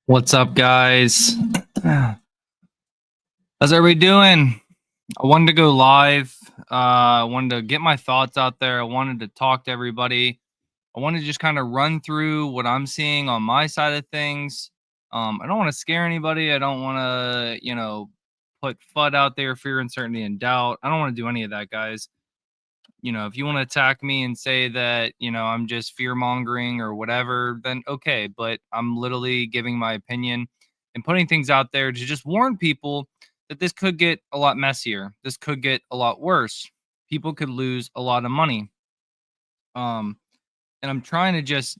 What's up, guys? How's everybody doing? I wanted to go live. I wanted to get my thoughts out there. I wanted to talk to everybody. I wanted to just kind of run through what I'm seeing on my side of things. I don't want to scare anybody. I don't want to, put FUD out there, fear, uncertainty, and doubt. I don't want to do any of that, guys. If you want to attack me and say that, I'm just fear mongering or whatever, then okay. But I'm literally giving my opinion and putting things out there to just warn people that this could get a lot messier. This could get a lot worse. People could lose a lot of money. And I'm trying to just,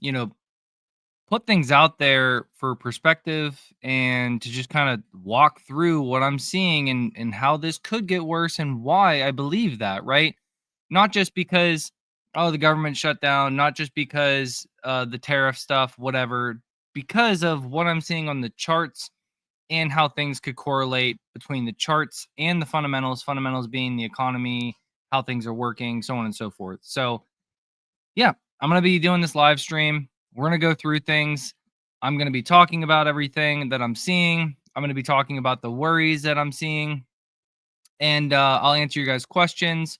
put things out there for perspective and to just kind of walk through what I'm seeing and how this could get worse and why I believe that, right? Not just because, oh, the government shut down, not just because the tariff stuff, whatever, because of what I'm seeing on the charts and how things could correlate between the charts and the fundamentals being the economy, how things are working, so on and so forth. So, yeah, I'm going to be doing this live stream. We're going to go through things. I'm going to be talking about everything that I'm seeing. I'm going to be talking about the worries that I'm seeing. And I'll answer your guys' questions.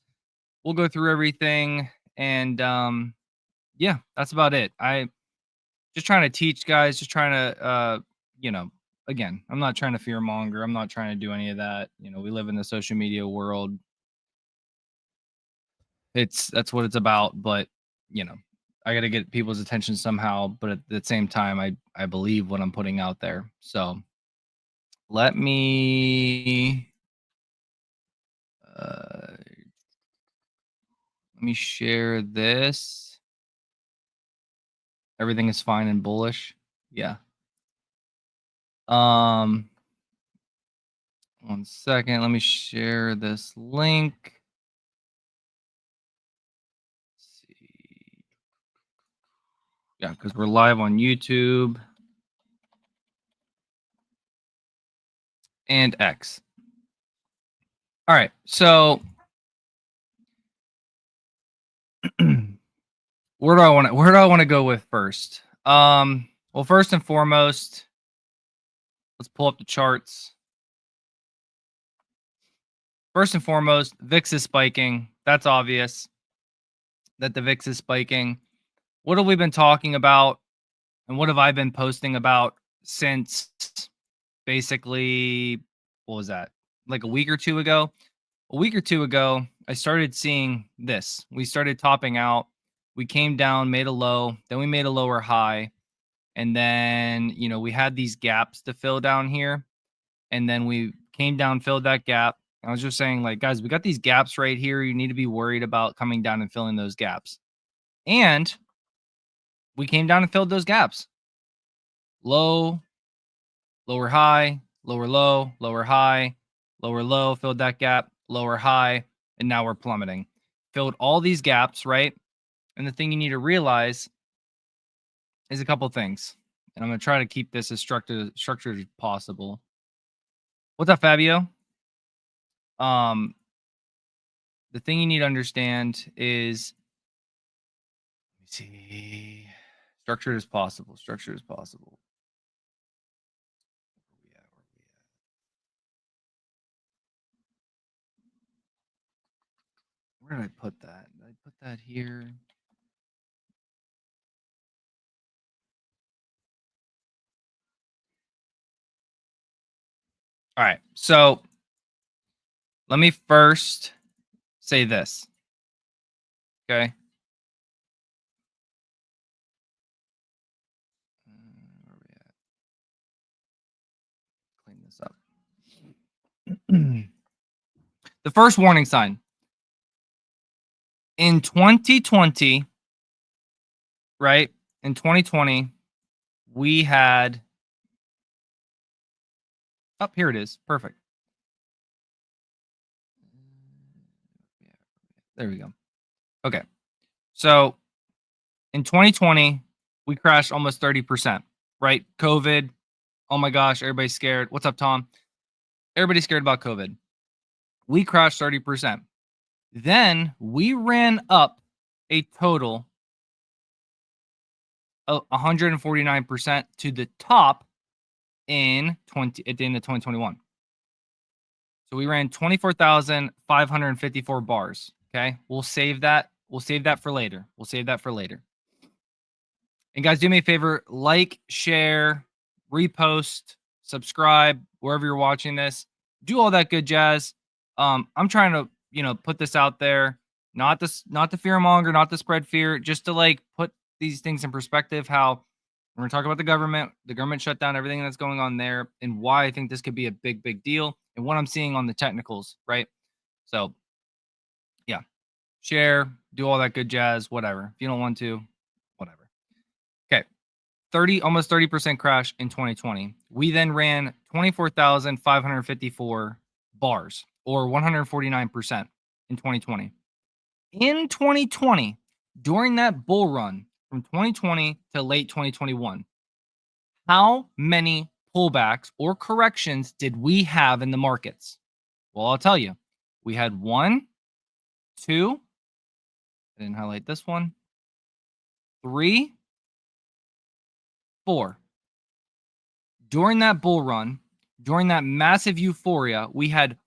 We'll go through everything. And yeah, that's about it. I just trying to teach guys, just trying to, again, I'm not trying to fear monger. I'm not trying to do any of that. We live in the social media world. That's what it's about. But, I got to get people's attention somehow, but at the same time, I believe what I'm putting out there. So let me share this. Everything is fine and bullish. Yeah. 1 second. Let me share this link. Let's see. Yeah, because we're live on YouTube and X. All right, so where do I want to go with first? Well, first and foremost, let's pull up the charts. First and foremost, VIX is spiking. That's obvious that the VIX is spiking. What have we been talking about, and what have I been posting about since basically, what was that? Like a week or two ago? A week or two ago, I started seeing this. We started topping out. We came down, made a low, then we made a lower high. And then, we had these gaps to fill down here. And then we came down, filled that gap. I was just saying, like, guys, we got these gaps right here. You need to be worried about coming down and filling those gaps. And we came down and filled those gaps. Low, lower high, lower low, lower high, lower low, filled that gap, lower high, and now we're plummeting. Filled all these gaps, right? And the thing you need to realize is a couple things. And I'm going to try to keep this as structured as possible. What's up, Fabio? The thing you need to understand is, let me see, structured as possible. Structured as possible. Where did I put that? Did I put that here? All right. So let me first say this. Okay. Where are we at? Clean this up. The first warning sign. In 2020, right? In 2020, we had. Oh, here it is. Perfect. There we go. Okay. So in 2020, we crashed almost 30%, right? COVID. Oh my gosh, everybody's scared. What's up, Tom? Everybody's scared about COVID. We crashed 30%. Then we ran up a total of 149% to the top at the end of 2021. So we ran 24,554 bars. Okay. We'll save that. We'll save that for later. We'll save that for later. And guys, do me a favor, like, share, repost, subscribe, wherever you're watching this. Do all that good jazz. I'm trying to, put this out there, not to fear monger, not to spread fear, just to like put these things in perspective. How we're gonna talk about the government shutdown, everything that's going on there, and why I think this could be a big, big deal, and what I'm seeing on the technicals, right? So, yeah, share, do all that good jazz, whatever. If you don't want to, whatever. Okay. Almost 30% crash in 2020. We then ran 24,554 bars, or 149% in 2020. In 2020, during that bull run from 2020 to late 2021, how many pullbacks or corrections did we have in the markets? Well, I'll tell you. We had 1, 2, I didn't highlight this one, 3, 4. During that bull run, during that massive euphoria, we had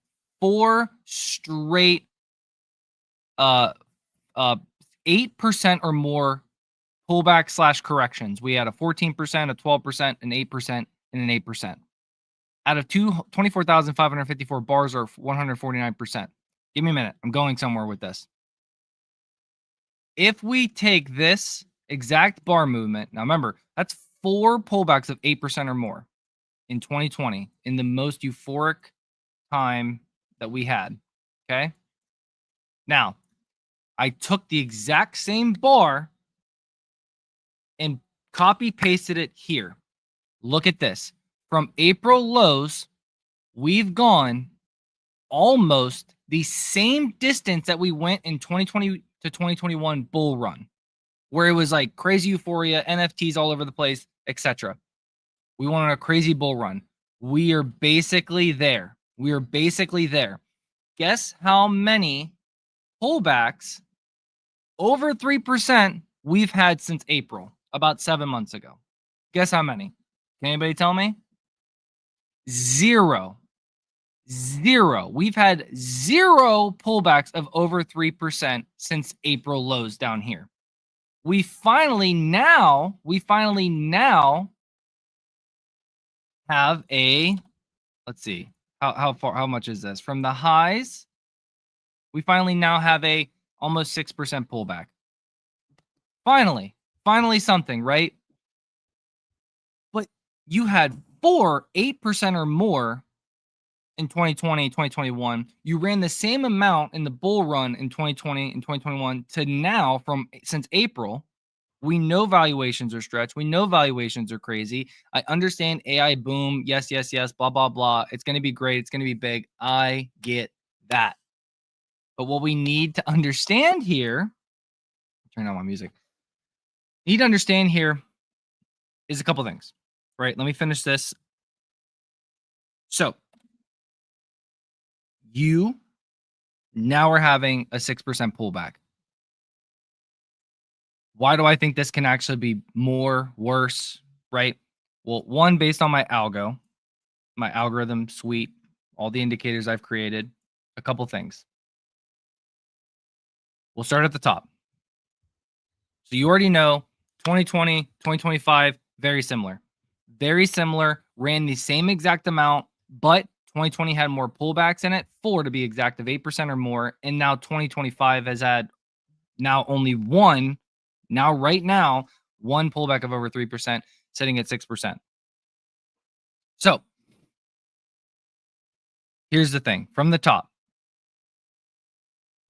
4 straight 8% or more pullback / corrections. We had a 14%, a 12%, an 8%, and an 8%. Out of 24,554 bars or 149%. Give me a minute. I'm going somewhere with this. If we take this exact bar movement, now remember, that's 4 pullbacks of 8% or more in 2020, in the most euphoric time that we had. Okay. Now, I took the exact same bar and copy pasted it here. Look at this. From April lows, we've gone almost the same distance that we went in 2020 to 2021 bull run, where it was like crazy euphoria, NFTs all over the place, etc. We went on a crazy bull run. We are basically there. Guess how many pullbacks over 3% we've had since April, about 7 months ago? Guess how many? Can anybody tell me? 0. We've had 0 pullbacks of over 3% since April lows down here. We finally now have a, let's see, how much is this? From the highs, we finally now have a almost 6% pullback. Finally something, right? But you had 8% or more in 2020, 2021. You ran the same amount in the bull run in 2020 and 2021 to now since April. We know valuations are stretched. We know valuations are crazy. I understand AI boom. Yes, blah, blah, blah. It's going to be great. It's going to be big. I get that. But what we need to understand here, turn on my music. Need to understand here is a couple things, right? Let me finish this. So you now are having a 6% pullback. Why do I think this can actually be more, worse, right? Well, one, based on my algorithm suite, all the indicators I've created, a couple things. We'll start at the top. So you already know 2020, 2025, very similar. Ran the same exact amount, but 2020 had more pullbacks in it, 4 to be exact, of 8% or more. And now 2025 has had only one pullback of over 3%, sitting at 6%. So here's the thing from the top.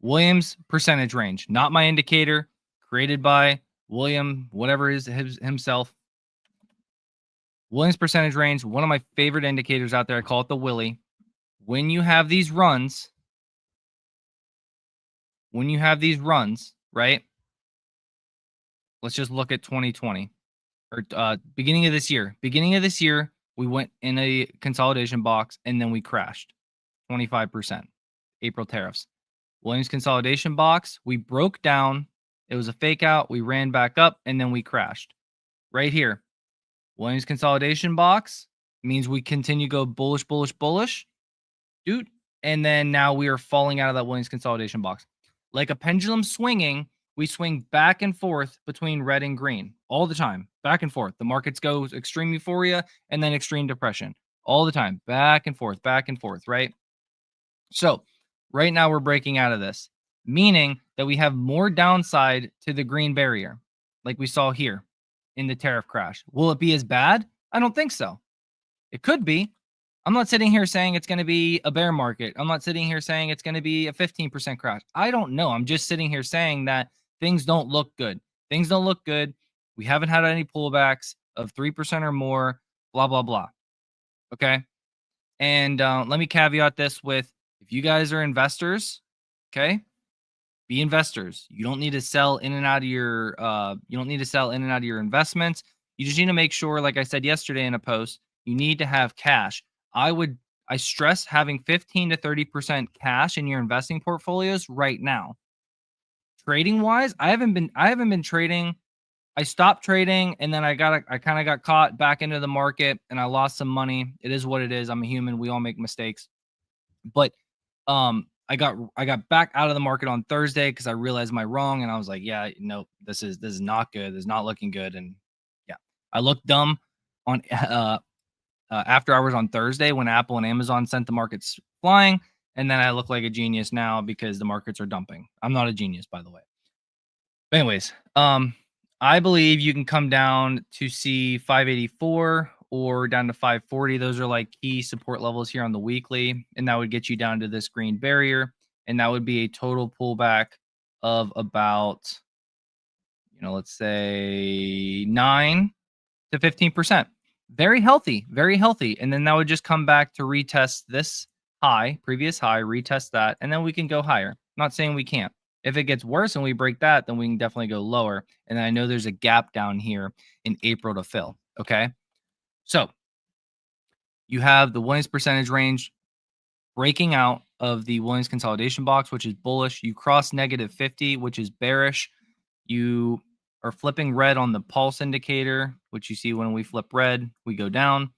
Williams percentage range, not my indicator, created by William, whatever is himself. Williams percentage range, one of my favorite indicators out there. I call it the Willie. When you have these runs, right? Let's just look at 2020 or beginning of this year. We went in a consolidation box and then we crashed 25%. April tariffs. Williams consolidation box, we broke down. It was a fake out. We ran back up and then we crashed. Right here. Williams consolidation box, Means we continue to go bullish, bullish, bullish, dude. And then now we are falling out of that Williams consolidation box. Like a pendulum swinging, we swing back and forth between red and green all the time, back and forth. The markets go extreme euphoria and then extreme depression all the time, back and forth, right? So right now we're breaking out of this, meaning that we have more downside to the green barrier, like we saw here in the tariff crash. Will it be as bad? I don't think so. It could be. I'm not sitting here saying it's going to be a bear market. I'm not sitting here saying it's going to be a 15% crash. I don't know. I'm just sitting here saying that things don't look good. Things don't look good. We haven't had any pullbacks of 3% or more, blah, blah, blah. Okay. And let me caveat this with, if you guys are investors, okay, be investors. You don't need to sell in and out of your investments. You just need to make sure, like I said yesterday in a post, you need to have cash. I stress having 15 to 30% cash in your investing portfolios right now. Trading wise, I haven't been trading. I stopped trading, and then I kind of got caught back into the market and I lost some money. It is what it is. I'm a human. We all make mistakes. But I got back out of the market on Thursday because I realized my wrong, and I was like, yeah, no, this is not good. This is not looking good. And yeah, I looked dumb on after hours on Thursday when Apple and Amazon sent the markets flying, and then I look like a genius now because the markets are dumping. I'm not a genius, by the way. But anyways, I believe you can come down to see 584 or down to 540. Those are like key support levels here on the weekly, and that would get you down to this green barrier, and that would be a total pullback of about, let's say 9 to 15%. Very healthy, very healthy. And then that would just come back to retest this high, previous high, retest that, and then we can go higher. Not saying we can't. If it gets worse and we break that, then we can definitely go lower. And I know there's a gap down here in April to fill. Okay. So you have the Williams percentage range breaking out of the Williams consolidation box, which is bullish. You cross negative 50, which is bearish. You are flipping red on the pulse indicator, which you see when we flip red, we go down.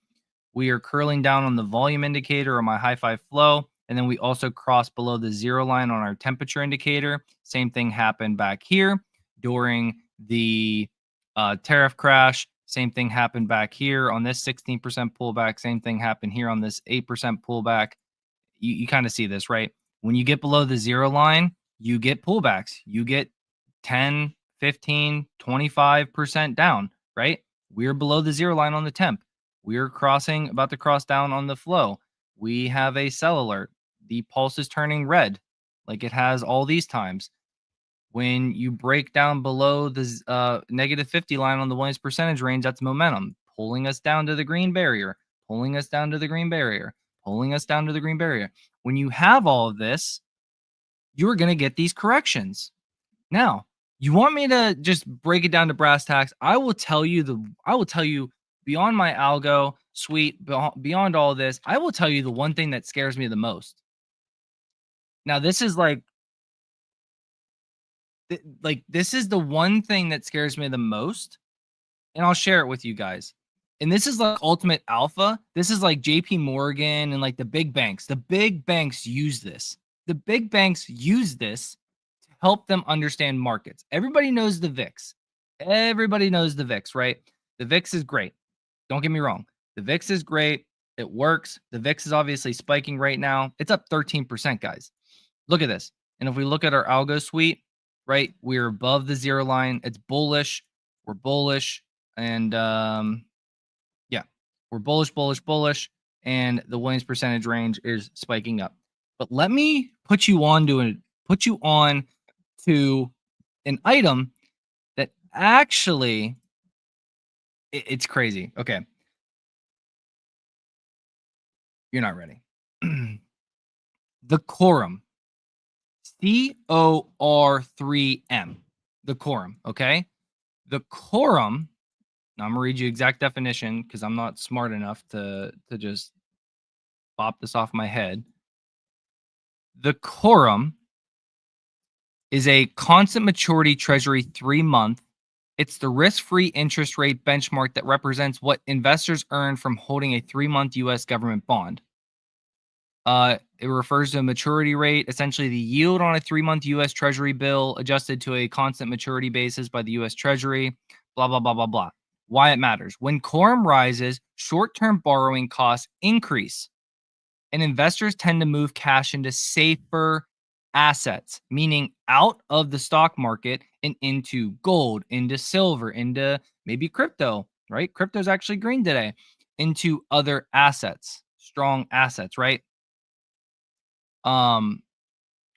We are curling down on the volume indicator or my high five flow. And then we also cross below the zero line on our temperature indicator. Same thing happened back here during the tariff crash. Same thing happened back here on this 16% pullback. Same thing happened here on this 8% pullback. You kind of see this, right? When you get below the zero line, you get pullbacks. You get 10, 15, 25% down, right? We're below the zero line on the temp. We're about to cross down on the flow. We have a sell alert. The pulse is turning red like it has all these times. When you break down below the negative 50 line on the Williams percentage range, that's momentum pulling us down to the green barrier, pulling us down to the green barrier, pulling us down to the green barrier. When you have all of this, you're going to get these corrections. Now, you want me to just break it down to brass tacks? I will tell you beyond my algo suite, beyond all this, I will tell you the one thing that scares me the most. Now, this is this is the one thing that scares me the most, and I'll share it with you guys. And this is like ultimate alpha. This is like JP Morgan and like the big banks. The big banks use this. The big banks use this to help them understand markets. Everybody knows the VIX. Everybody knows the VIX, right? The VIX is great. Don't get me wrong. The VIX is great. It works. The VIX is obviously spiking right now. It's up 13%, guys. Look at this. And if we look at our algo suite, right, we're above the zero line. It's bullish. We're bullish. And yeah, we're bullish, bullish, bullish. And the Williams percentage range is spiking up. But let me put you on to an item that actually it's crazy. Okay. You're not ready. The quorum. COR3M. The quorum. Okay. The quorum. Now I'm gonna read you exact definition because I'm not smart enough to just pop this off my head. The quorum is a constant maturity treasury 3-month It's the risk-free interest rate benchmark that represents what investors earn from holding a 3-month US government bond. It refers to a maturity rate, essentially the yield on a 3-month US Treasury bill adjusted to a constant maturity basis by the US Treasury, blah, blah, blah, blah, blah. Why it matters. When quorum rises, short term borrowing costs increase, and investors tend to move cash into safer assets, meaning out of the stock market and into gold, into silver, into maybe crypto, right? Crypto's actually green today, into other assets, strong assets, right? Um,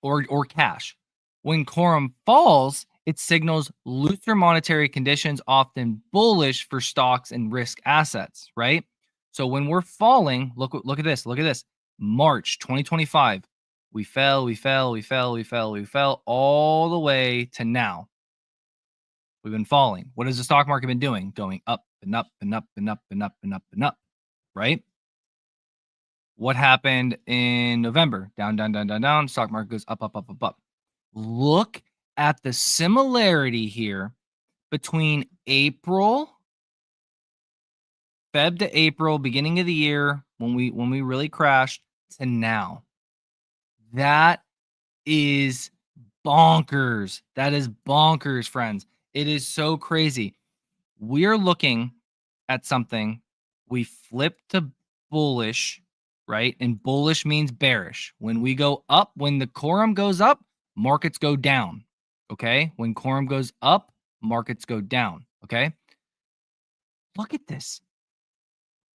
or cash. When quorum falls, it signals looser monetary conditions, often bullish for stocks and risk assets, right? So when we're falling, look at this, look at this. March 2025, we fell all the way to now. We've been falling. What has the stock market been doing? Going up and up and up and up and up and up and up, right? What happened in November? Down, down, down, down, down. Stock market goes up, up, up, up, up. Look at the similarity here between Feb to April, beginning of the year, when we really crashed, to now. That is bonkers. That is bonkers, friends. It is so crazy. We're looking at something. We flip to bullish, right? And bullish means bearish. When we go up, when the quorum goes up, markets go down. Okay. When quorum goes up, markets go down. Okay. Look at this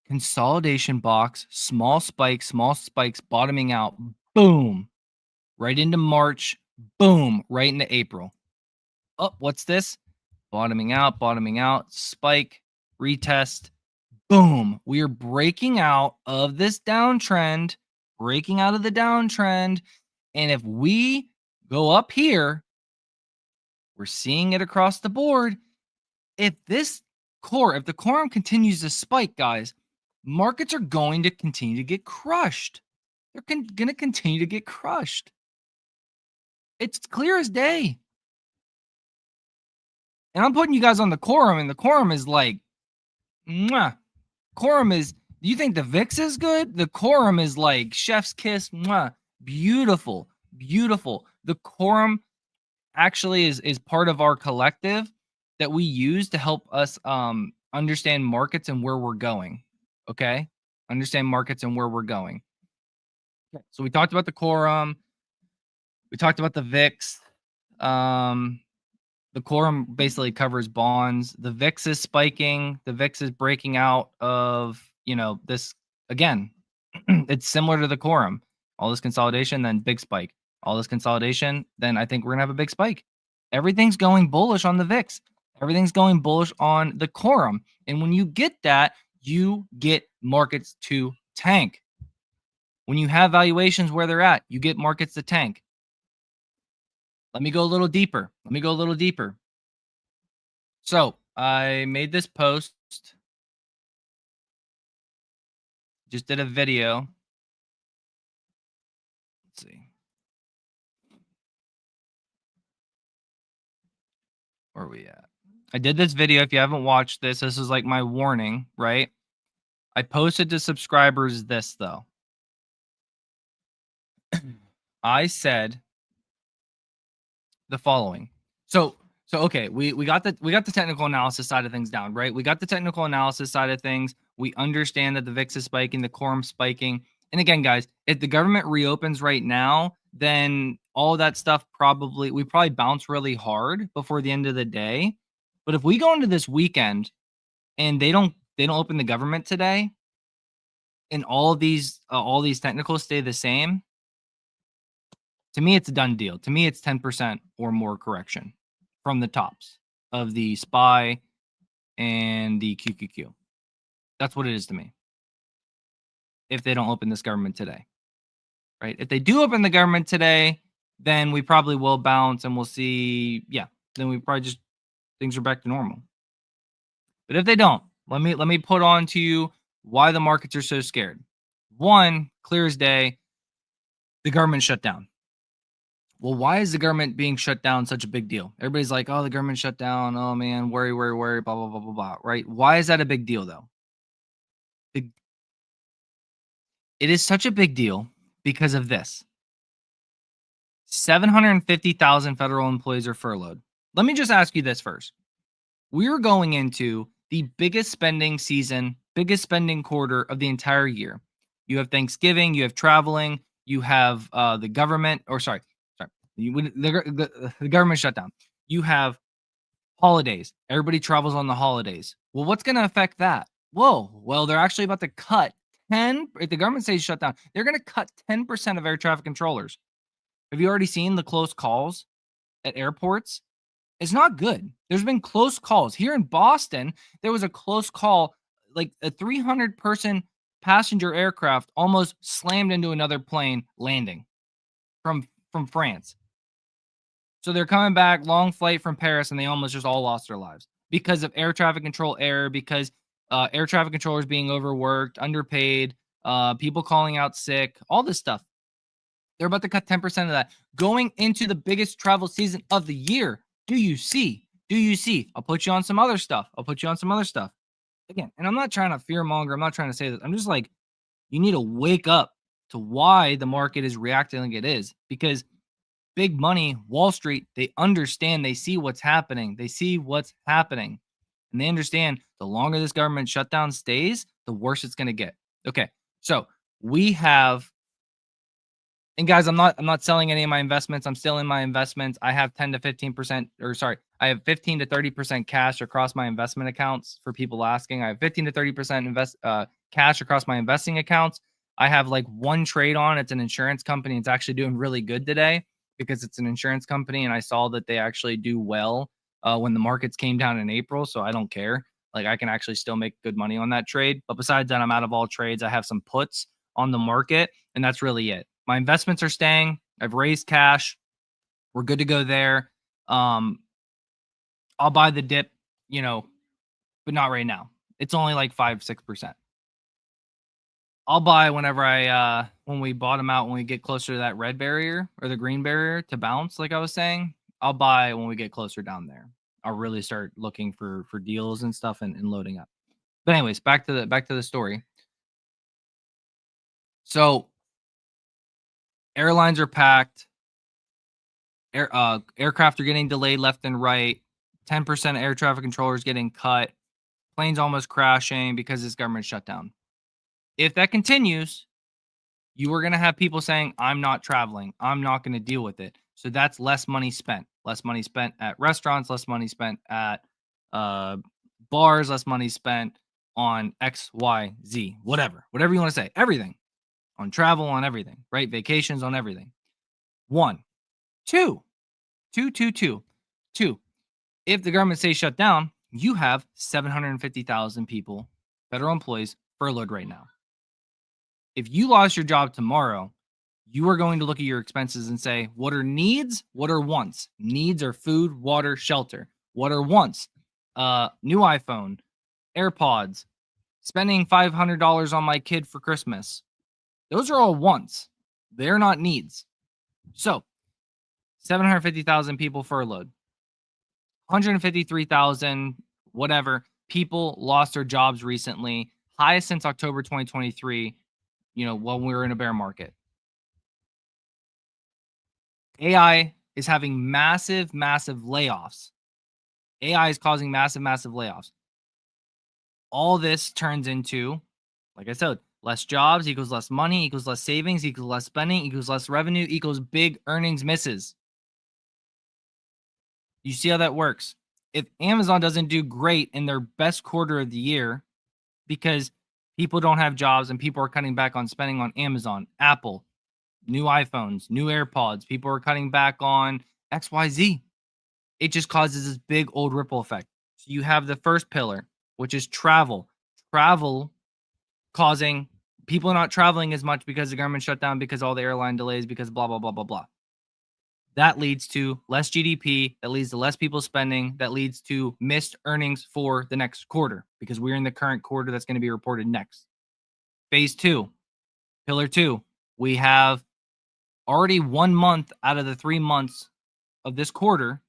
consolidation box, small spikes, bottoming out. Boom. Right into March. Boom. Right into April. Oh, what's this? Bottoming out, spike, retest. Boom. We are breaking out of this downtrend, breaking out of the downtrend. And if we go up here, we're seeing it across the board. If the quorum continues to spike, guys, markets are going to continue to get crushed. They're going to continue to get crushed. It's clear as day. And I'm putting you guys on the quorum, and the quorum is like, mwah. Quorum is, do you think the VIX is good? The quorum is like chef's kiss. Mwah. Beautiful. Beautiful. The quorum actually is part of our collective that we use to help us understand markets and where we're going. Okay? Understand markets and where we're going. Okay. So we talked about the quorum. We talked about the VIX. The quorum basically covers bonds. The VIX is spiking. The VIX is breaking out of, this again. It's similar to the quorum. All this consolidation, then big spike. All this consolidation, then I think we're gonna have a big spike. Everything's going bullish on the VIX. Everything's going bullish on the quorum. And when you get that, you get markets to tank. When you have valuations where they're at, you get markets to tank. Let me go a little deeper. So I made this post, just did a video. Let's see. Where are we at? I did this video. If you haven't watched this is like my warning, right? I posted to subscribers this though. I said the following. So okay, we got the technical analysis side of things down, right? We got the technical analysis side of things. We understand that the VIX is spiking, the quorum spiking. And again, guys, if the government reopens right now, then all that stuff we probably bounce really hard before the end of the day. But if we go into this weekend and they don't open the government today, and all these technicals stay the same, to me, it's a done deal. To me, it's 10% or more correction from the tops of the SPY and the QQQ. That's what it is to me. If they don't open this government today, right? If they do open the government today, then we probably will bounce and we'll see. Yeah, then we probably just things are back to normal. But if they don't, let me put on to you why the markets are so scared. One, clear as day, the government shut down. Well, why is the government being shut down such a big deal? Everybody's like, "Oh, the government shut down. Oh man, worry, worry, worry, blah blah blah blah blah." Right? Why is that a big deal though? It it is such a big deal because of this. 750,000 federal employees are furloughed. Let me just ask you this first. We're going into the biggest spending season, biggest spending quarter of the entire year. You have Thanksgiving, you have traveling, you have the government, or sorry, the government shutdown. You have holidays. Everybody travels on the holidays. Well, what's going to affect that? Whoa, well, they're actually about to cut 10. If the government says shut down, they're going to cut 10% of air traffic controllers. Have you already seen the close calls at airports? It's not good. There's been close calls. Here in Boston, there was a close call, like a 300-person passenger aircraft almost slammed into another plane landing from France. So they're coming back, long flight from Paris, and they almost just all lost their lives because of air traffic control error, because air traffic controllers being overworked, underpaid, people calling out sick, all this stuff. They're about to cut 10% of that going into the biggest travel season of the year. Do you see? Do you see? I'll put you on some other stuff. I'll put you on some other stuff. Again, and I'm not trying to fear monger. I'm not trying to say this. I'm just like, you need to wake up to why the market is reacting like it is. Because big money, Wall Street, they understand, they see what's happening. They see what's happening. And they understand the longer this government shutdown stays, the worse it's going to get. Okay. So we have, and guys, I'm not selling any of my investments. I'm still in my investments. I have 10 to 15%, or sorry, I have 15 to 30% cash across my investment accounts for people asking. I have 15 to 30% cash across my investing accounts. I have like one trade on. It's an insurance company. It's actually doing really good today because it's an insurance company, and I saw that they actually do well when the markets came down in April. So I don't care. Like I can actually still make good money on that trade. But besides that, I'm out of all trades. I have some puts on the market, and that's really it. My investments are staying. I've raised cash. We're good to go there. I'll buy the dip, but not right now. It's only like 5-6%. I'll buy whenever when we bottom out, when we get closer to that red barrier or the green barrier to bounce, like I was saying. I'll buy when we get closer down there. I'll really start looking for deals and stuff and loading up. But anyways, back to the story. So airlines are packed. Aircraft are getting delayed left and right. 10% air traffic controllers getting cut. Planes almost crashing because this government shutdown. If that continues, you are going to have people saying, I'm not traveling. I'm not going to deal with it. So that's less money spent. Less money spent at restaurants, less money spent at bars, less money spent on X, Y, Z, whatever you want to say. Everything. On travel, on everything, right? Vacations, on everything. One. Two. If the government stays shut down, you have 750,000 people, federal employees, furloughed right now. If you lost your job tomorrow, you are going to look at your expenses and say, what are needs? What are wants? Needs are food, water, shelter. What are wants? New iPhone, AirPods, spending $500 on my kid for Christmas. Those are all wants. They're not needs. So 750,000 people furloughed. 153,000, whatever, people lost their jobs recently. Highest since October 2023, when we were in a bear market. AI is having massive layoffs. AI is causing massive layoffs. All this turns into, like I said, less jobs equals less money, equals less savings, equals less spending, equals less revenue, equals big earnings misses. You see how that works? If Amazon doesn't do great in their best quarter of the year because people don't have jobs and people are cutting back on spending on Amazon, Apple, new iPhones, new AirPods, people are cutting back on XYZ. It just causes this big old ripple effect. So you have the first pillar, which is travel. Travel causing people not traveling as much because the government shut down, because all the airline delays, because blah, blah, blah, blah, blah. That leads to less GDP, that leads to less people spending, that leads to missed earnings for the next quarter because we're in the current quarter that's going to be reported next. Phase two, pillar two, we have Already 1 month out of the 3 months of this quarter,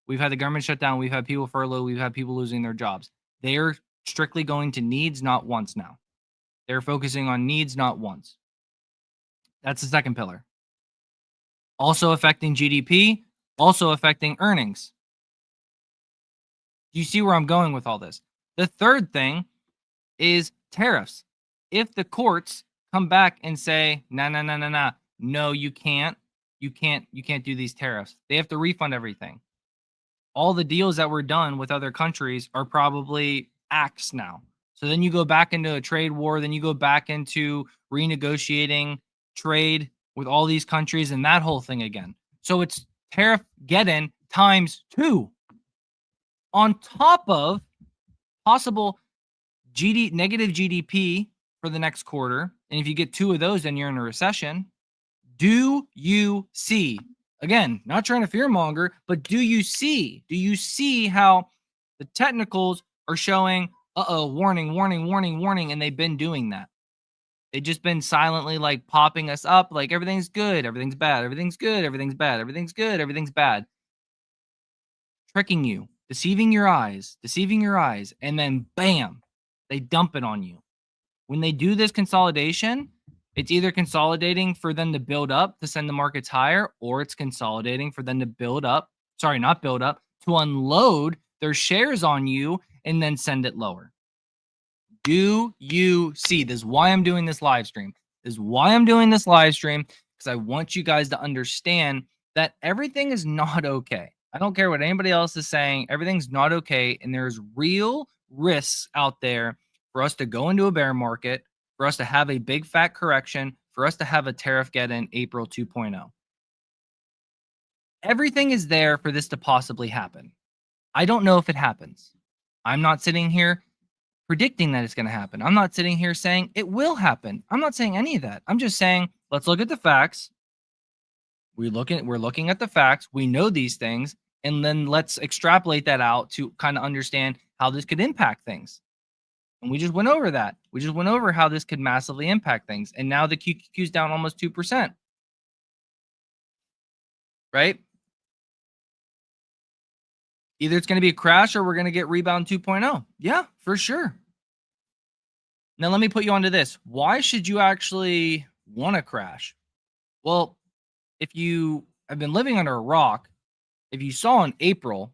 we've had the government shut down, we've had people furloughed, we've had people losing their jobs. They are strictly going to needs, not wants now. They're focusing on needs, not wants. That's the second pillar. Also affecting GDP, also affecting earnings. Do you see where I'm going with all this? The third thing is tariffs. If the courts come back and say, "No, no, no, no, no, no, you can't do these tariffs," they have to refund everything. All the deals that were done with other countries are probably axed now. So then you go back into a trade war, then you go back into renegotiating trade with all these countries and that whole thing again. So it's tariff get in times two on top of possible negative GDP for the next quarter. And if you get two of those, then you're in a recession. Do you see? Again, not trying to fearmonger, but do you see? Do you see how the technicals are showing, warning, warning, warning, warning, and they've been doing that. They've just been silently like popping us up, like everything's good, everything's bad, everything's good, everything's bad, everything's good, everything's bad. Tricking you, deceiving your eyes, and then bam, they dump it on you. When they do this consolidation, it's either consolidating for them to build up to send the markets higher, or it's consolidating for them to not build up, to unload their shares on you and then send it lower. Do you see? This is why I'm doing this live stream. Because I want you guys to understand that everything is not okay. I don't care what anybody else is saying. Everything's not okay. And there's real risks out there for us to go into a bear market, for us to have a big fat correction, for us to have a tariff get in April 2.0. Everything is there for this to possibly happen. I don't know if it happens. I'm not sitting here predicting that it's going to happen. I'm not sitting here saying it will happen. I'm not saying any of that. I'm just saying, let's look at the facts. We're looking at the facts. We know these things, and then let's extrapolate that out to kind of understand how this could impact things. And we just went over that. We just went over how this could massively impact things. And now the QQQ is down almost 2%. Right? Either it's going to be a crash or we're going to get rebound 2.0. Yeah, for sure. Now, let me put you onto this. Why should you actually want to crash? Well, if you have been living under a rock, if you saw in April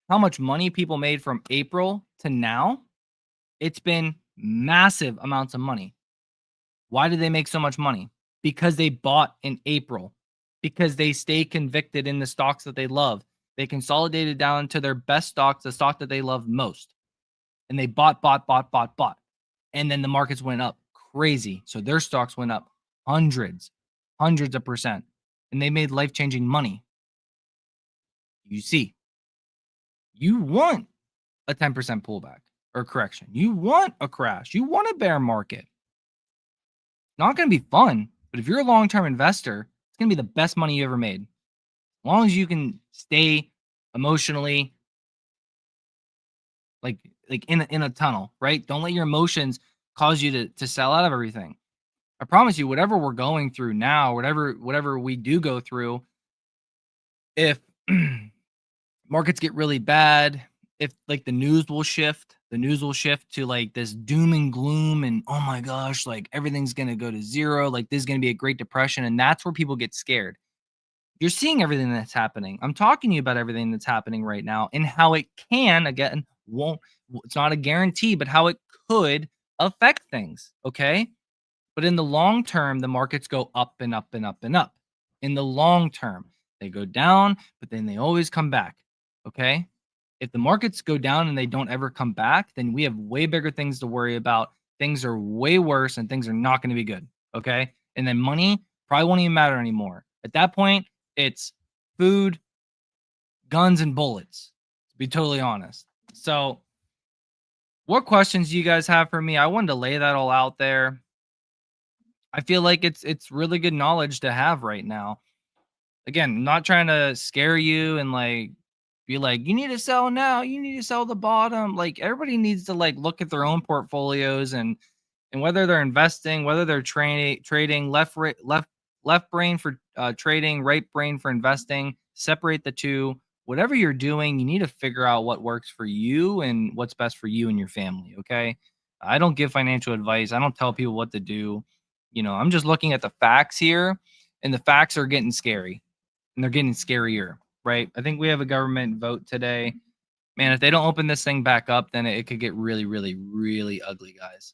how much money people made from April to now, it's been massive amounts of money. Why did they make so much money? Because they bought in April, because they stay convicted in the stocks that they love. They consolidated down to their best stocks, the stock that they love most. And they bought. And then the markets went up crazy. So their stocks went up hundreds of percent. And they made life-changing money. You see, you want a 10% pullback or correction. You want a crash. You want a bear market. Not going to be fun, but if you're a long-term investor, it's going to be the best money you ever made. As long as you can stay emotionally like in a tunnel, right? Don't let your emotions cause you to sell out of everything. I promise you, whatever we're going through now, whatever we do go through, if markets get really bad, if like the news will shift to like this doom and gloom and oh my gosh, like everything's gonna go to zero, like this is gonna be a Great Depression, and that's where people get scared. You're seeing everything that's happening. I'm talking to you about everything that's happening right now and how it can, again, it's not a guarantee, but how it could affect things. Okay. But in the long term, the markets go up and up and up and up. In the long term, they go down, but then they always come back. Okay. If the markets go down and they don't ever come back, then we have way bigger things to worry about. Things are way worse and things are not going to be good. Okay. And then money probably won't even matter anymore. At that point, it's food, guns, and bullets, to be totally honest. So, what questions do you guys have for me? I wanted to lay that all out there. I feel like it's really good knowledge to have right now. Again, I'm not trying to scare you and like be like, you need to sell now, you need to sell the bottom. Like everybody needs to like look at their own portfolios and whether they're investing, whether they're trading left, right, left, left brain for trading, right brain for investing. Separate the two. Whatever you're doing, you need to figure out what works for you and what's best for you and your family. Okay. I don't give financial advice. I don't tell people what to do. I'm just looking at the facts here, and the facts are getting scary, and they're getting scarier, right? I think we have a government vote today. Man, if they don't open this thing back up, then it could get really, really, really ugly, guys.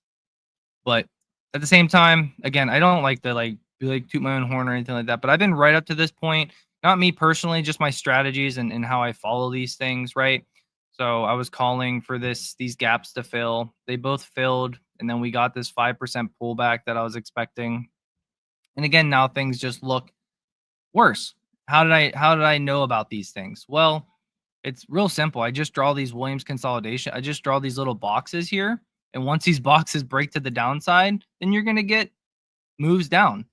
But at the same time, again, I don't like to be like toot my own horn or anything like that. But I've been right up to this point, not me personally, just my strategies and how I follow these things, right? So I was calling for these gaps to fill. They both filled, and then we got this 5% pullback that I was expecting. And again, now things just look worse. How did I know about these things? Well, it's real simple. I just draw these Williams consolidation. I just draw these little boxes here. And once these boxes break to the downside, then you're going to get moves down.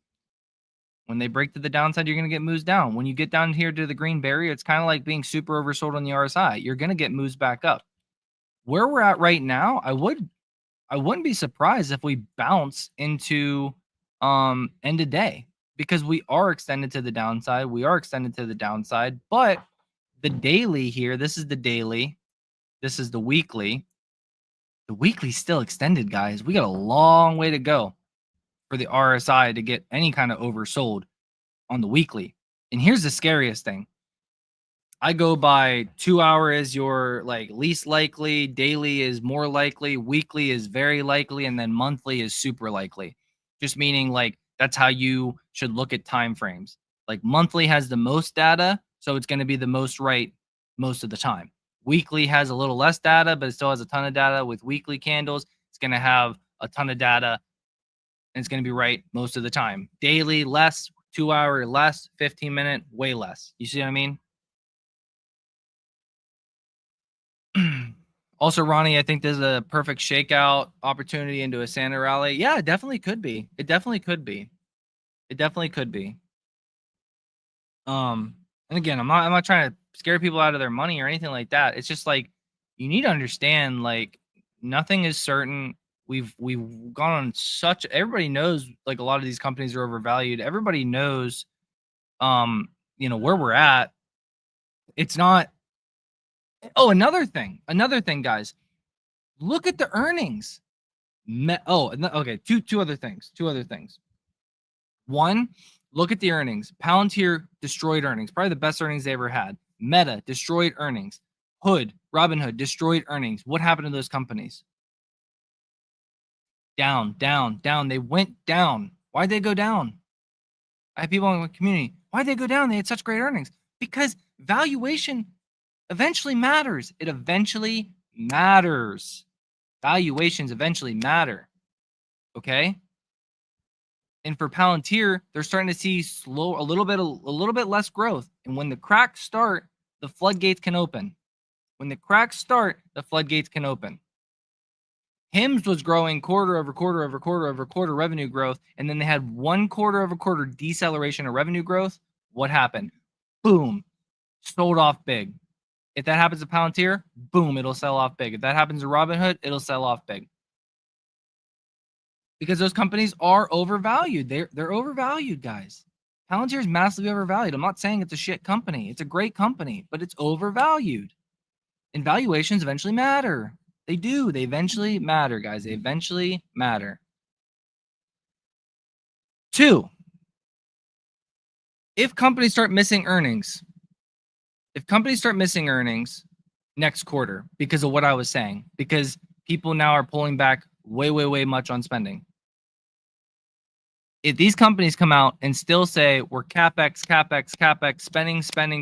When they break to the downside, you're going to get moves down. When you get down here to the green barrier, it's kind of like being super oversold on the RSI. You're going to get moves back up. Where we're at right now, I wouldn't be surprised if we bounce into end of day, because we are extended to the downside. We are extended to the downside, but the daily here, this is the daily, this is the weekly. The weekly's still extended, guys. We got a long way to go for the RSI to get any kind of oversold on the weekly. And here's the scariest thing. I go by 2 hour is your least likely, daily is more likely, weekly is very likely, and then monthly is super likely. Just meaning that's how you should look at time frames. Monthly has the most data, so it's going to be the most right most of the time. Weekly has a little less data, but it still has a ton of data. With weekly candles, it's going to have a ton of data, and it's going to be right most of the time. Daily, less, 2 hour, less, 15-minute, way less. You see what I mean? Also, Ronnie, I think there's a perfect shakeout opportunity into a Santa rally. Yeah, it definitely could be. It definitely could be. It definitely could be. And again, I'm not trying to scare people out of their money or anything like that. It's just you need to understand nothing is certain. We've gone on such, everybody knows a lot of these companies are overvalued. Everybody knows where we're at. It's not. Oh, another thing, guys. Look at the earnings. Okay. Two other things. One, look at the earnings. Palantir destroyed earnings. Probably the best earnings they ever had. Meta destroyed earnings. Robinhood destroyed earnings. What happened to those companies? Down. They went down. Why'd they go down? I have people in the community. Why'd they go down? They had such great earnings. Because valuation eventually matters. It eventually matters. Valuations eventually matter. Okay? And for Palantir, they're starting to see a little bit less growth. And when the cracks start, the floodgates can open. HIMS was growing quarter over quarter revenue growth, and then they had 1 quarter-over-quarter deceleration of revenue growth. What happened? Boom. Sold off big. If that happens to Palantir, boom, it'll sell off big. If that happens to Robinhood, it'll sell off big. Because those companies are overvalued. They're overvalued, guys. Palantir is massively overvalued. I'm not saying it's a shit company. It's a great company, but it's overvalued. And valuations eventually matter. They do. They eventually matter, guys. They eventually matter. 2, if companies start missing earnings next quarter because of what I was saying, because people now are pulling back way much on spending. If these companies come out and still say we're capex,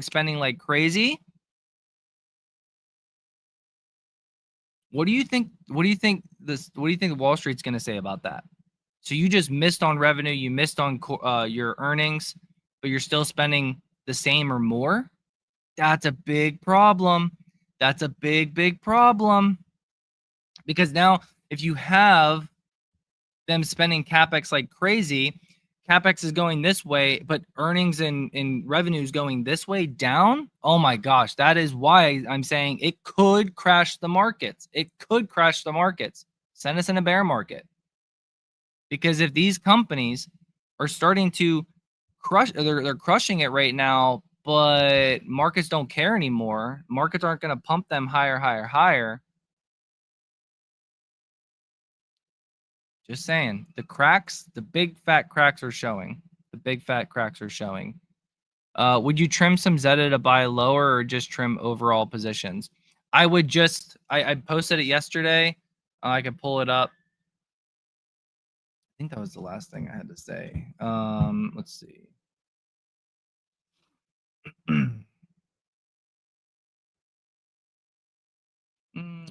spending like crazy, what do you think Wall Street's going to say about that? So you just missed on revenue, you missed on your earnings, but you're still spending the same or more? That's a big problem. That's a big problem. Because now if you have them spending capex like crazy, capex is going this way, but earnings and revenues going this way down. Oh my gosh, that is why I'm saying it could crash the markets. Send us in a bear market. Because if these companies are starting to they're crushing it right now, but markets don't care anymore. Markets aren't going to pump them higher, higher, higher. Just saying, the cracks, the big fat cracks are showing. The big fat cracks are showing. Would you trim some Zeta to buy lower or just trim overall positions? I would just, I posted it yesterday. I could pull it up. I think that was the last thing I had to say. Let's see.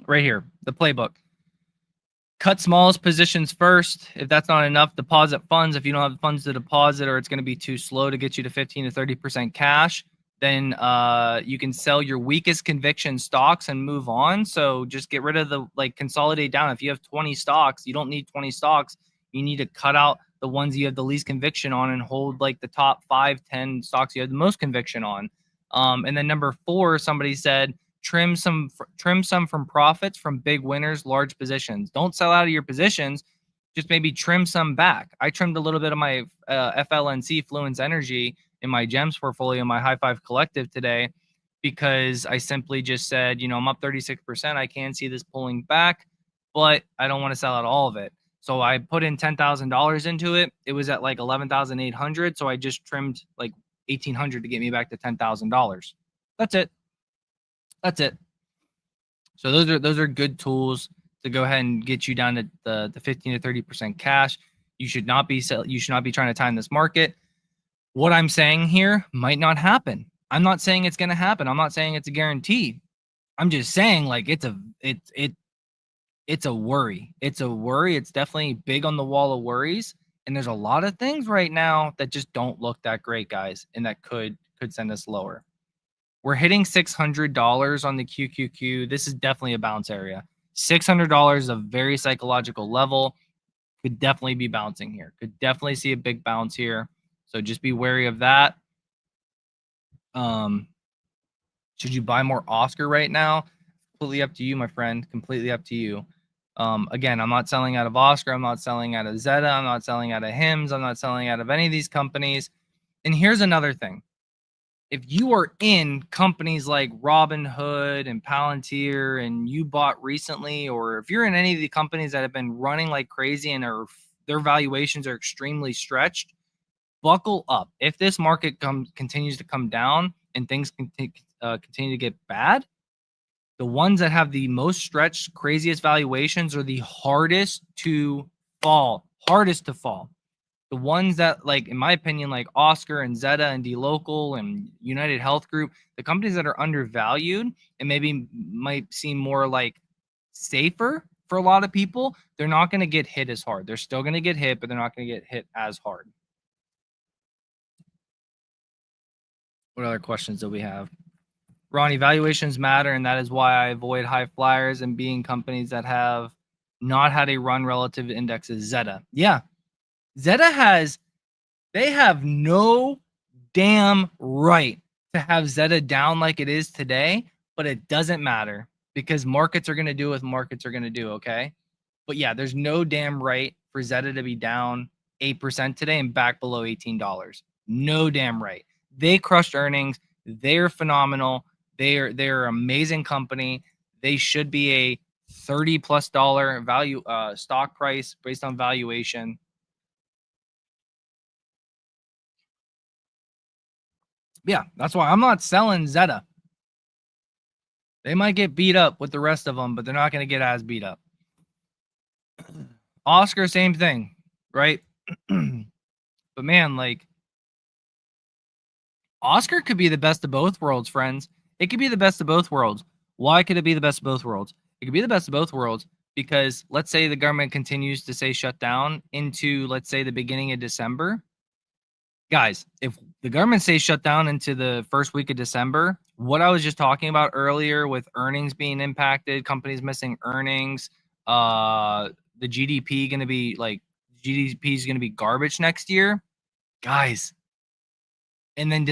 Right here, the playbook. Cut smallest positions first. If that's not enough, deposit funds. If you don't have funds to deposit or it's going to be too slow to get you to 15 to 30% cash, then you can sell your weakest conviction stocks and move on. So just get rid of the, like, consolidate down. If you have 20 stocks, you don't need 20 stocks. You need to cut out the ones you have the least conviction on and hold like the top 5-10 stocks you have the most conviction on. And then number 4, somebody said, trim some from profits from big winners, large positions. Don't sell out of your positions, just maybe trim some back. I trimmed a little bit of my FLNC, Fluence Energy, in my gems portfolio, my high five collective today, because I simply just said, you know, I'm up 36%. I can see this pulling back, but I don't want to sell out all of it. So I put in $10,000 into it. It was at like 11,800. So I just trimmed like 1,800 to get me back to $10,000. That's it. That's it. So those are good tools to go ahead and get you down to the 15 to 30% cash. You should not be trying to time this market. What I'm saying here might not happen. I'm not saying it's going to happen. I'm not saying it's a guarantee. I'm just saying, like, it's a worry. It's a worry. It's definitely big on the wall of worries. And there's a lot of things right now that just don't look that great, guys, and that could send us lower. We're hitting $600 on the QQQ. This is definitely a bounce area. $600 is a very psychological level. Could definitely be bouncing here. Could definitely see a big bounce here. So just be wary of that. Should you buy more Oscar right now? Completely up to you, my friend. Completely up to you. Again, I'm not selling out of Oscar. I'm not selling out of Zeta. I'm not selling out of HIMS. I'm not selling out of any of these companies. And here's another thing. If you are in companies like Robinhood and Palantir and you bought recently, or if you're in any of the companies that have been running like crazy and their valuations are extremely stretched, buckle up. If this market continues to come down and things continue to get bad, the ones that have the most stretched, craziest valuations are the hardest to fall. The ones that, like, in my opinion, like Oscar and Zeta and D-Local and United Health Group, the companies that are undervalued and maybe might seem more like safer for a lot of people, they're not going to get hit as hard. They're still going to get hit, but they're not going to get hit as hard. What other questions do we have? Ronnie, valuations matter, and that is why I avoid high flyers and being companies that have not had a run relative to indexes. Zeta. Yeah. Zeta they have no damn right to have Zeta down like it is today, but it doesn't matter because markets are going to do what markets are going to do, okay? But yeah, there's no damn right for Zeta to be down 8% today and back below $18. No damn right. They crushed earnings. They're phenomenal. They're an amazing company. They should be a $30+ value stock price based on valuation. Yeah, that's why I'm not selling Zeta. They might get beat up with the rest of them, but they're not going to get as beat up. Oscar, same thing, right? But man, like, Oscar could be the best of both worlds, friends. It could be the best of both worlds. Why could it be the best of both worlds? It could be the best of both worlds because let's say the government continues to say shut down into, let's say, the beginning of December. Guys, if the government stays shut down into the first week of December, what I was just talking about earlier with earnings being impacted, companies missing earnings, the GDP going to be like GDP is going to be garbage next year, guys. And then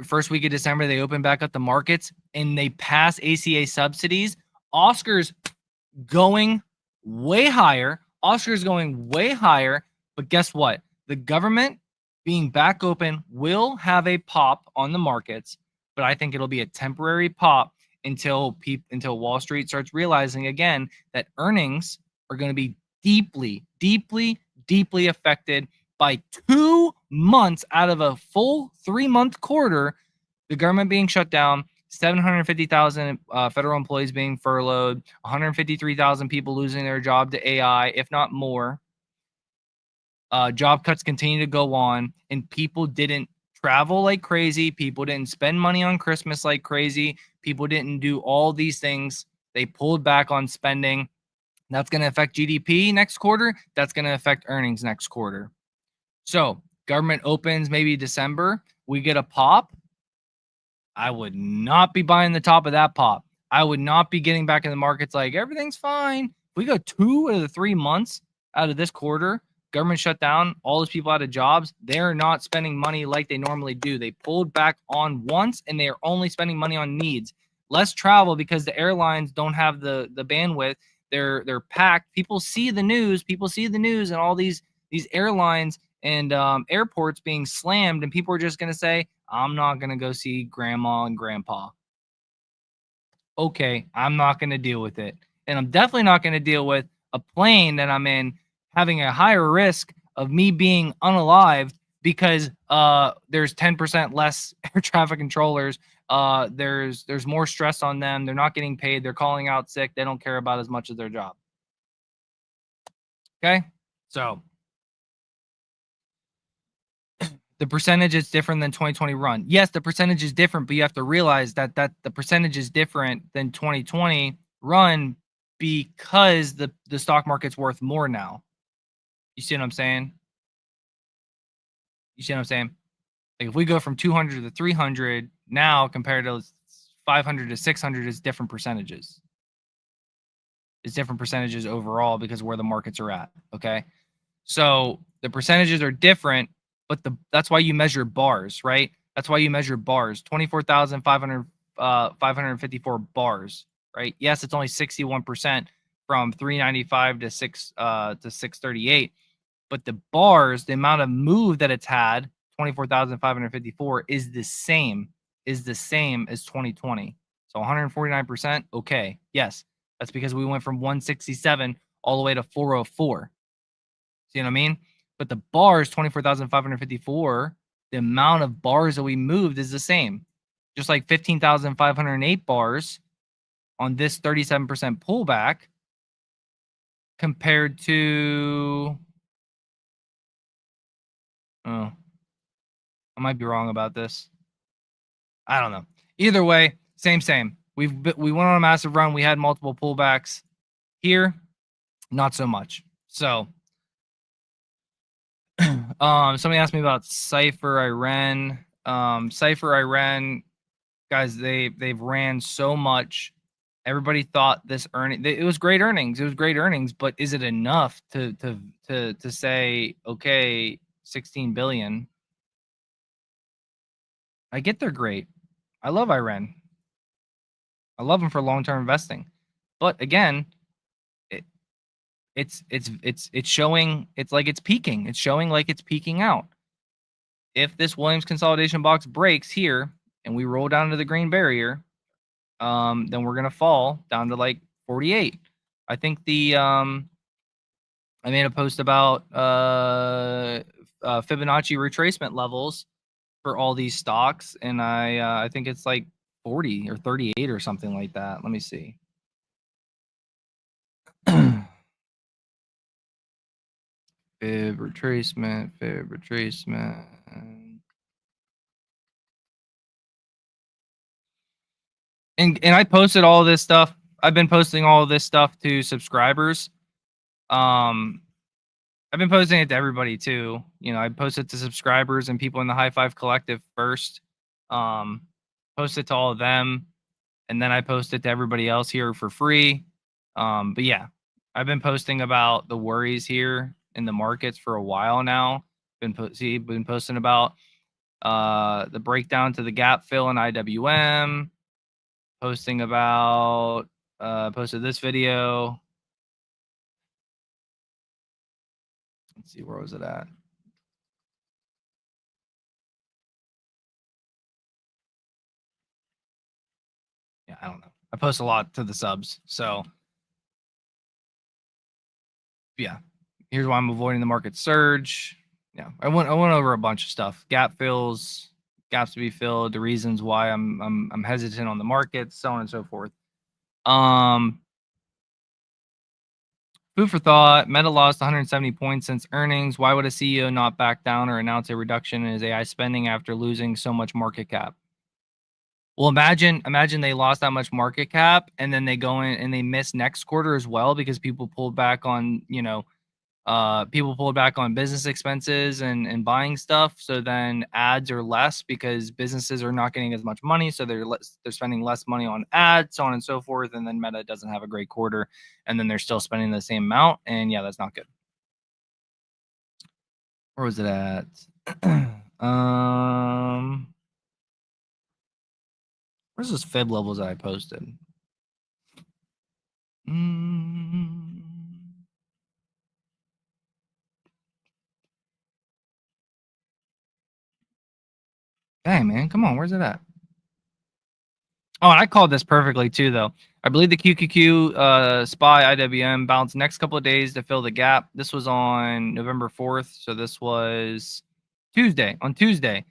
first week of December, they open back up the markets and they pass ACA subsidies. Oscar's going way higher. But guess what? The government being back open will have a pop on the markets, but I think it'll be a temporary pop until Wall Street starts realizing again that earnings are going to be deeply, deeply, deeply affected by 2 months out of a full 3 month quarter. The government being shut down, 750,000 federal employees being furloughed, 153,000 people losing their job to AI, if not more. Job cuts continue to go on, and people didn't travel like crazy. People didn't spend money on Christmas like crazy. People didn't do all these things. They pulled back on spending. That's going to affect GDP next quarter. That's going to affect earnings next quarter. So, government opens maybe December. We get a pop. I would not be buying the top of that pop. I would not be getting back in the markets like everything's fine. If we go 2 of the 3 months out of this quarter, government shut down, all those people out of jobs, they're not spending money like they normally do. They pulled back on wants and they are only spending money on needs. Less travel because the airlines don't have the bandwidth. They're packed. People see the news. People see the news and all these airlines and airports being slammed, and people are just going to say, I'm not going to go see grandma and grandpa. Okay, I'm not going to deal with it. And I'm definitely not going to deal with a plane that I'm in having a higher risk of me being unalived because there's 10% less air traffic controllers. There's more stress on them. They're not getting paid. They're calling out sick. They don't care about as much as their job. Okay? So the percentage is different than 2020 run. Yes, the percentage is different, but you have to realize that the percentage is different than 2020 run because the stock market's worth more now. You see what I'm saying? You see what I'm saying? Like if we go from 200 to 300 now compared to 500 to 600 is different percentages. It's different percentages overall because of where the markets are at. Okay. So the percentages are different, but that's why you measure bars, right? That's why you measure bars. 554 bars, right? Yes, it's only 61% from 395 to 638, but the bars, the amount of move that it's had, 24,554 is the same as 2020. So 149%, okay. Yes. That's because we went from 167 all the way to 404. See what I mean? But the bars, 24,554, the amount of bars that we moved is the same. Just like 15,508 bars on this 37% pullback compared to, oh, I might be wrong about this. I don't know. Either way, same. We went on a massive run. We had multiple pullbacks. Here, not so much. So, somebody asked me about Cypher Iran. Cypher Iran, guys, they've ran so much. Everybody thought this earning it was great earnings. It was great earnings, but is it enough to say okay, 16 billion? I get they're great. I love Iran. I love them for long-term investing. But again, it's showing it's like it's peaking. It's showing like it's peaking out. If this Williams consolidation box breaks here and we roll down to the green barrier, then we're gonna fall down to like 48. I think I made a post about Fibonacci retracement levels for all these stocks, and I think it's like 40 or 38 or something like that. Let me see. Fib retracement. And I posted all this stuff. I've been posting all this stuff to subscribers. I've been posting it to everybody too. You know, I posted to subscribers and people in the High Five Collective first. Posted to all of them, and then I posted to everybody else here for free. But yeah, I've been posting about the worries here in the markets for a while now. Been posting about the breakdown to the gap fill in IWM. Posting about posted this video. Let's see, where was it at? I don't know. I post a lot to the subs, so yeah. Here's why I'm avoiding the market surge. Yeah, I went over a bunch of stuff. Gap fills, gaps to be filled, the reasons why I'm hesitant on the market, so on and so forth. Food for thought. Meta lost 170 points since earnings. Why would a CEO not back down or announce a reduction in his AI spending after losing so much market cap? Well, imagine they lost that much market cap and then they go in and they miss next quarter as well because people pulled back on, people pulled back on business expenses and buying stuff. So then ads are less because businesses are not getting as much money. So they're spending less money on ads, so on and so forth. And then Meta doesn't have a great quarter, and then they're still spending the same amount. And yeah, that's not good. Where was it at? Where's those fib levels that I posted? Mm. Dang, man, come on, where's it at? Oh, and I called this perfectly too, though. I believe the QQQ SPY IWM bounced next couple of days to fill the gap. This was on November 4th, so this was Tuesday. On Tuesday,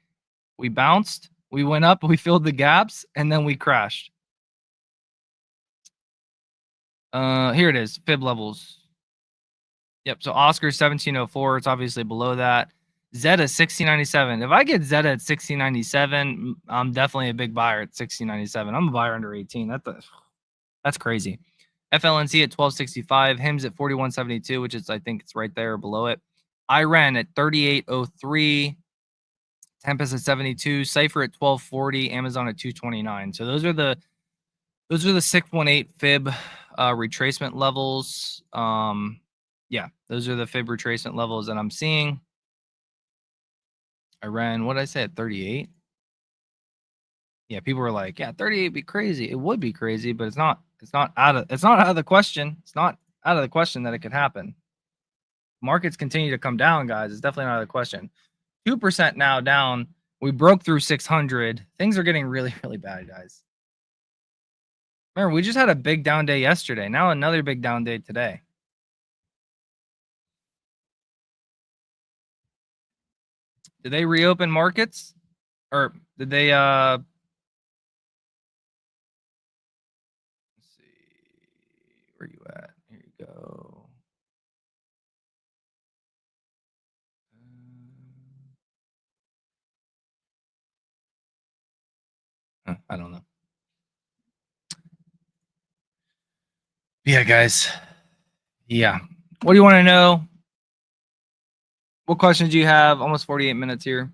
we bounced, we went up, we filled the gaps, and then we crashed. Here it is, fib levels. Yep, so Oscar's 1704. It's obviously below that. Zeta 1697. If I get Zeta at 1697, I'm definitely a big buyer at 1697. I'm a buyer under 18. That's crazy. FLNC at 1265. HIMS at 4172, which is I think it's right there below it. IREN at 3803. Tempest at 72. Cypher at 1240. Amazon at 229. So those are the 618 fib retracement levels. Yeah, those are the fib retracement levels that I'm seeing. I ran, what did I say, at 38? Yeah, people were like, yeah, 38 would be crazy. It would be crazy, but it's not out of the question. It's not out of the question that it could happen. Markets continue to come down, guys. It's definitely not out of the question. 2% now down. We broke through 600. Things are getting really, really bad, guys. Remember, we just had a big down day yesterday. Now another big down day today. Did they reopen markets? Or did they let's see. Where you at? Here you go. I don't know. Yeah, guys. Yeah. What do you want to know? What questions do you have? Almost 48 minutes here.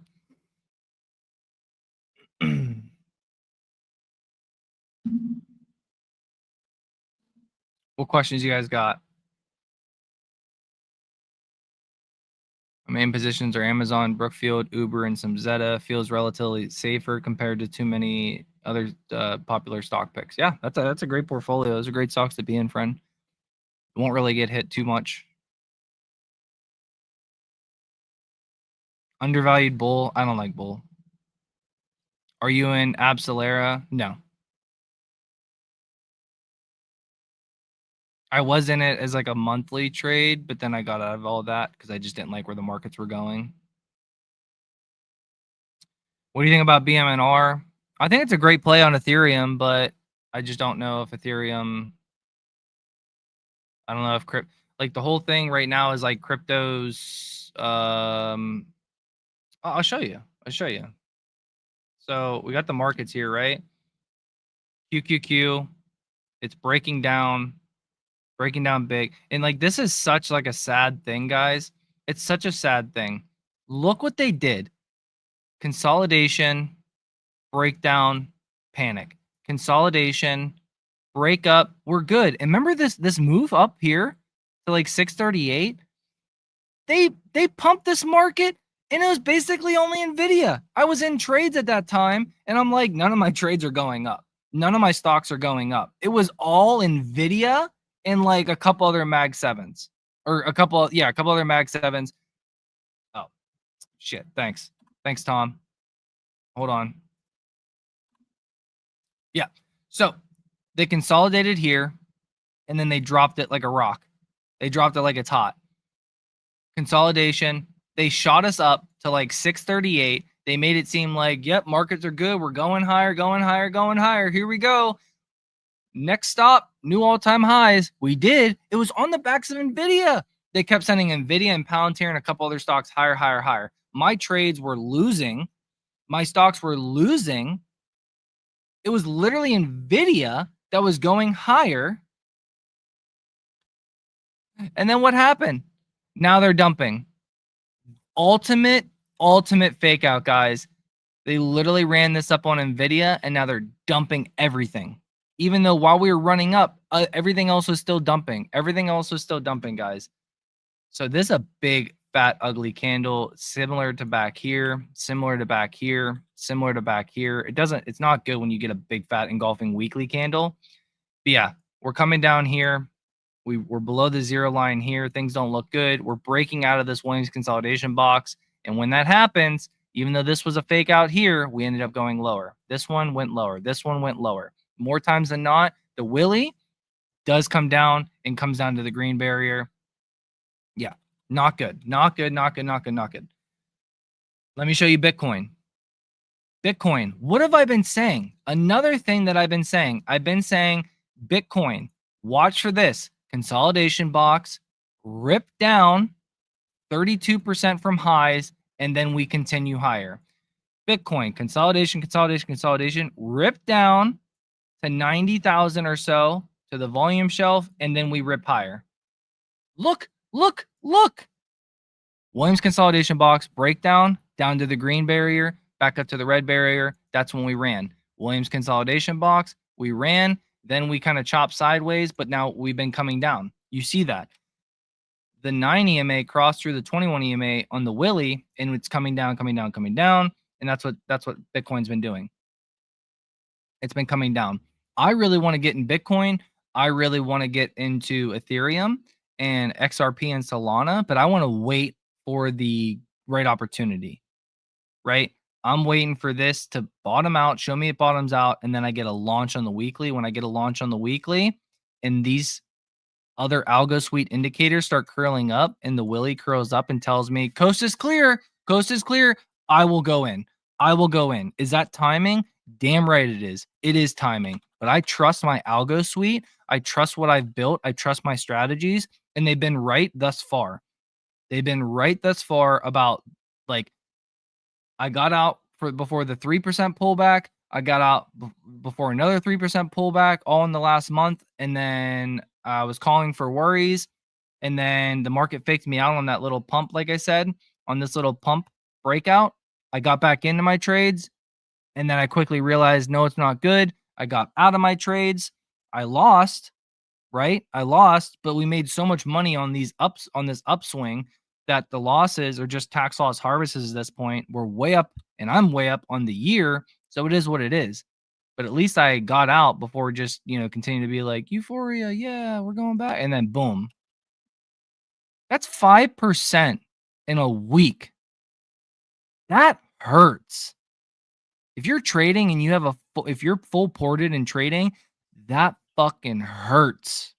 What questions you guys got? My main positions are Amazon, Brookfield, Uber, and some Zeta. Feels relatively safer compared to too many other popular stock picks. Yeah, that's a great portfolio. Those are great stocks to be in, friend. It won't really get hit too much. Undervalued bull. I don't like bull. Are you in Absolera? No. I was in it as like a monthly trade, but then I got out of all that because I just didn't like where the markets were going. What do you think about BMNR? I think it's a great play on Ethereum, but I just don't know if Ethereum. I don't know if like the whole thing right now is like cryptos. I'll show you. I'll show you. So we got the markets here, right? QQQ. It's breaking down big, and like this is such like a sad thing, guys. It's such a sad thing. Look what they did. Consolidation, breakdown, panic. Consolidation, break up. We're good. And remember this move up here to like 638? They pumped this market and it was basically only Nvidia. I was in trades at that time and I'm like, none of my trades are going up. None of my stocks are going up. It was all Nvidia and like a couple other Mag 7s or a couple other Mag 7s. Oh, shit. Thanks, Tom. Hold on. Yeah. So They consolidated here, and then they dropped it like a rock. They dropped it like it's hot. Consolidation. They shot us up to like 638. They made it seem like, yep, markets are good. We're going higher, going higher, going higher. Here we go. Next stop, new all-time highs. We did. It was on the backs of NVIDIA. They kept sending NVIDIA and Palantir and a couple other stocks higher, higher, higher. My trades were losing. My stocks were losing. It was literally NVIDIA that was going higher. And then what happened? Now they're dumping. Ultimate fake out, guys. They literally ran this up on NVIDIA, and now they're dumping everything. Even though while we were running up, everything else was still dumping. Everything else was still dumping, guys. So this is a big, fat, ugly candle, similar to back here, similar to back here, similar to back here. It's not good when you get a big, fat, engulfing weekly candle. But yeah, we're coming down here. We're below the zero line here. Things don't look good. We're breaking out of this Williams consolidation box. And when that happens, even though this was a fake out here, we ended up going lower. This one went lower. This one went lower. More times than not, the Willie does come down and comes down to the green barrier. Yeah, not good. Not good, not good, not good, not good. Let me show you Bitcoin. Bitcoin, what have I been saying? Another thing that I've been saying Bitcoin, watch for this. Consolidation box, rip down 32% from highs, and then we continue higher. Bitcoin, consolidation, consolidation, consolidation, rip down to 90,000 or so to the volume shelf, and then we rip higher. Look, look, look. Williams consolidation box, breakdown, down to the green barrier, back up to the red barrier. That's when we ran. Williams consolidation box, we ran. Then we kind of chopped sideways, but now we've been coming down. You see that. The 9 EMA crossed through the 21 EMA on the Willie, and it's coming down, coming down, coming down. And that's what Bitcoin's been doing. It's been coming down. I really want to get in Bitcoin. I really want to get into Ethereum and XRP and Solana, but I want to wait for the right opportunity, right? I'm waiting for this to bottom out, show me it bottoms out, and then I get a launch on the weekly. When I get a launch on the weekly and these other algo suite indicators start curling up and the Willie curls up and tells me coast is clear, I will go in. I will go in. Is that timing? Damn right it is. It is timing. But I trust my algo suite. I trust what I've built. I trust my strategies, and they've been right thus far. They've been right thus far about, like, I got out before the 3% pullback. I got out before another 3% pullback all in the last month. And then I was calling for worries. And then the market faked me out on that little pump, like I said, on this little pump breakout. I got back into my trades. And then I quickly realized, no, it's not good. I got out of my trades. I lost, right? I lost, but we made so much money on these ups, on this upswing, that the losses are just tax loss harvests at this point. We're way up, and I'm way up on the year. So it is what it is. But at least I got out before just, continue to be like, euphoria, yeah, we're going back. And then boom. That's 5% in a week. That hurts. If you're trading and you have if you're full ported in trading, that fucking hurts.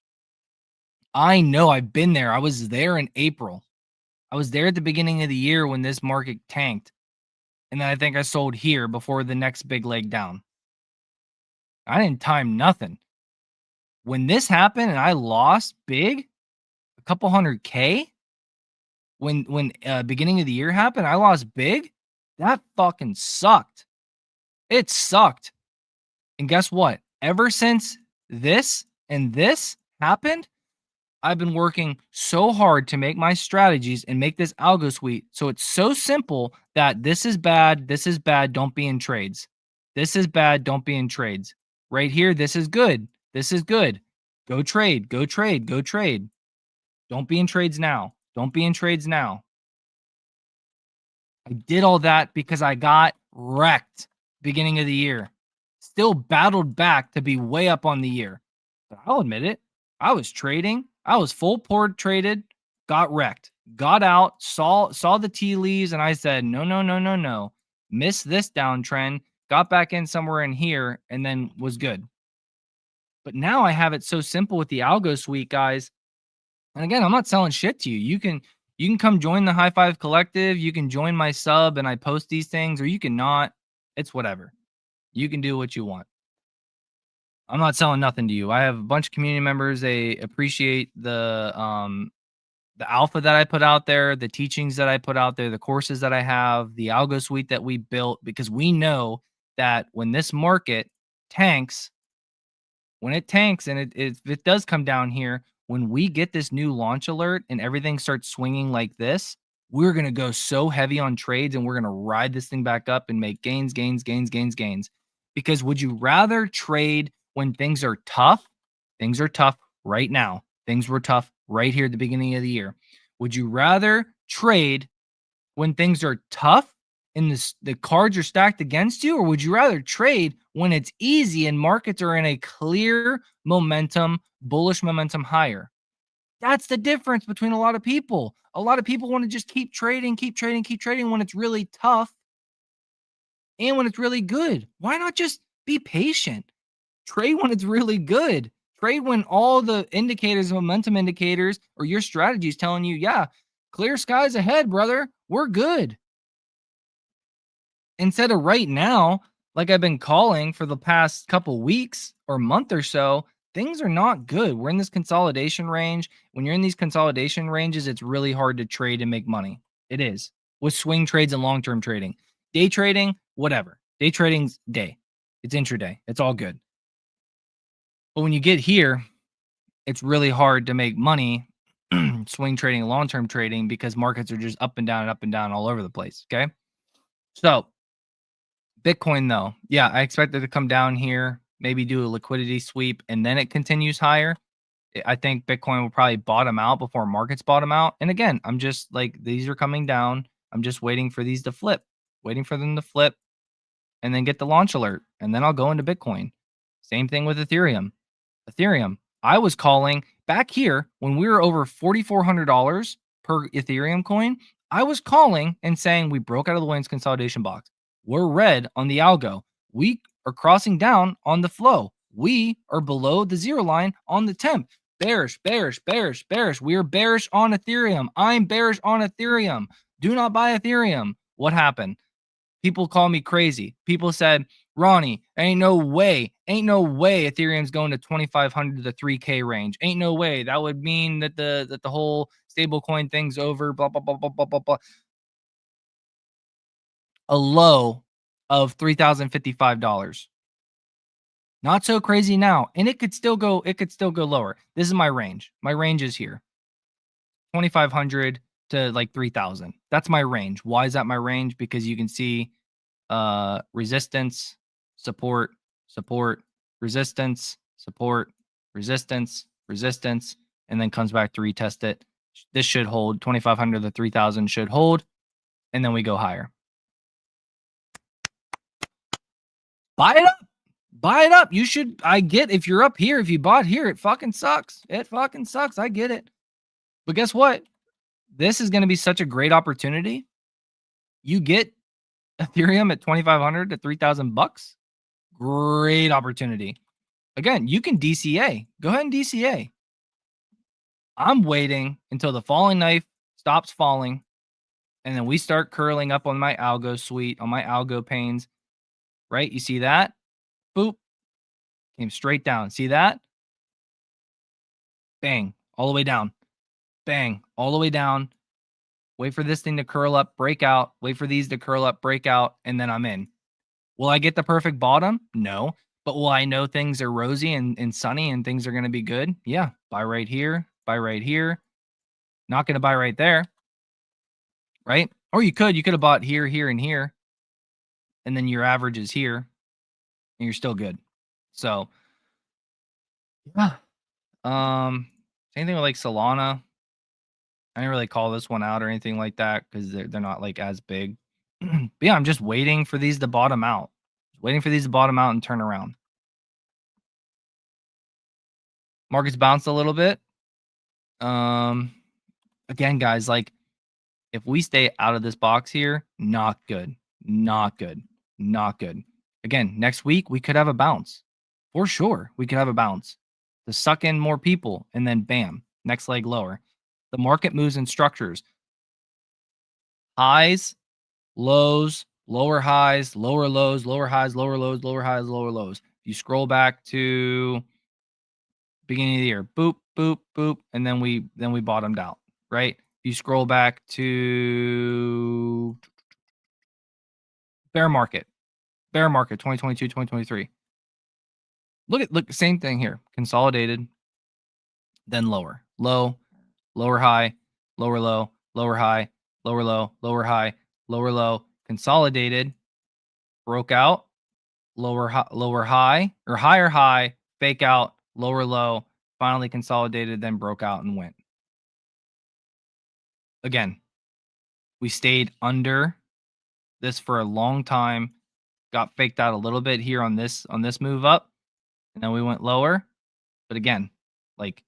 I know, I've been there. I was there in April. I was there at the beginning of the year when this market tanked. And then I think I sold here before the next big leg down. I didn't time nothing. When this happened and I lost big, a couple $100K, when beginning of the year happened, I lost big. That fucking sucked. It sucked. And guess what? Ever since this and this happened, I've been working so hard to make my strategies and make this algo suite so it's so simple that this is bad, don't be in trades. This is bad, don't be in trades. Right here, this is good. This is good. Go trade, go trade, go trade. Don't be in trades now. Don't be in trades now. I did all that because I got wrecked beginning of the year. Still battled back to be way up on the year. But I'll admit it. I was trading. I was full port traded, got wrecked, got out, saw the tea leaves, and I said, no. Missed this downtrend, got back in somewhere in here, and then was good. But now I have it so simple with the algo suite, guys. And again, I'm not selling shit to you. You can come join the High Five Collective. You can join my sub and I post these things, or you can not. It's whatever. You can do what you want. I'm not selling nothing to you. I have a bunch of community members. They appreciate the alpha that I put out there, the teachings that I put out there, the courses that I have, the algo suite that we built, because we know that when this market tanks, when it tanks and if it does come down here, when we get this new launch alert and everything starts swinging like this, we're going to go so heavy on trades and we're going to ride this thing back up and make gains, gains, gains, gains, gains. Because would you rather trade when things are tough? Things are tough right now. Things were tough right here at the beginning of the year. Would you rather trade when things are tough and the cards are stacked against you, or would you rather trade when it's easy and markets are in a clear momentum, bullish momentum higher? That's the difference between a lot of people. A lot of people want to just keep trading, keep trading, keep trading when it's really tough and when it's really good. Why not just be patient? Trade when it's really good. Trade when all the indicators, momentum indicators, or your strategy is telling you, yeah, clear skies ahead, brother. We're good. Instead of right now, like I've been calling for the past couple weeks or month or so, things are not good. We're in this consolidation range. When you're in these consolidation ranges, it's really hard to trade and make money. It is with swing trades and long term trading. Day trading, whatever. Day trading's day. It's intraday. It's all good. But when you get here, it's really hard to make money swing trading and long term trading because markets are just up and down all over the place. Okay. So, Bitcoin, though, yeah, I expect it to come down here, maybe do a liquidity sweep, and then it continues higher. I think Bitcoin will probably bottom out before markets bottom out. And again, I'm just like, these are coming down. I'm just waiting for these to flip, waiting for them to flip and then get the launch alert. And then I'll go into Bitcoin. Same thing with Ethereum. I was calling back here when we were over $4,400 per Ethereum coin. I was calling and saying we broke out of the Williams consolidation box. We're red on the algo. We are crossing down on the flow. We are below the zero line on the temp. Bearish, bearish, bearish, bearish. We are bearish on Ethereum. I'm bearish on Ethereum. Do not buy Ethereum. What happened? People call me crazy. People said, Ronnie, ain't no way Ethereum's going to 2,500 to the 3K range. Ain't no way. That would mean that the whole stablecoin thing's over. Blah blah blah blah blah blah blah. A low of $3,055. Not so crazy now, and it could still go. It could still go lower. This is my range. My range is here, 2,500 to like 3,000. That's my range. Why is that my range? Because you can see resistance, support, support, resistance, support, resistance, resistance, and then comes back to retest it. This should hold. 2,500 to 3,000 should hold, and then we go higher. Buy it up. Buy it up. You should. I get if you're up here, if you bought here, it fucking sucks. It fucking sucks. I get it. But guess what? This is going to be such a great opportunity. You get Ethereum at 2,500 to 3,000 bucks. Great opportunity. Again, you can DCA. Go ahead and DCA. I'm waiting until the falling knife stops falling, and then we start curling up on my algo suite, on my algo panes. Right? You see that? Boop. Came straight down. See that? Bang. All the way down. Bang. All the way down. Wait for this thing to curl up, break out. Wait for these to curl up, break out, and then I'm in. Will I get the perfect bottom? No. But will I know things are rosy and sunny and things are going to be good? Yeah. Buy right here. Buy right here. Not going to buy right there. Right? Or you could have bought here, here, and here. And then your average is here. And you're still good. So, yeah. Same thing with like Solana. I didn't really call this one out or anything like that because they're not like as big. But yeah, I'm just waiting for these to bottom out. Waiting for these to bottom out and turn around. Markets bounced a little bit. Again, guys, like if we stay out of this box here, not good. Not good. Not good. Again, next week we could have a bounce. For sure, we could have a bounce to suck in more people and then bam, next leg lower. The market moves in structures, highs, lows, lower highs, lower lows, lower highs, lower lows, lower highs, lower lows. If you scroll back to beginning of the year, boop, boop, boop, and then we bottomed out, right? If you scroll back to bear market 2022, 2023. Look, same thing here. Consolidated, then lower. Low, lower high, lower low, lower high, lower low, lower high, lower low, consolidated, broke out, lower high or higher high, fake out, lower low, finally consolidated, then broke out and went. Again, we stayed under this for a long time, got faked out a little bit here on this move up, and then we went lower. But again, like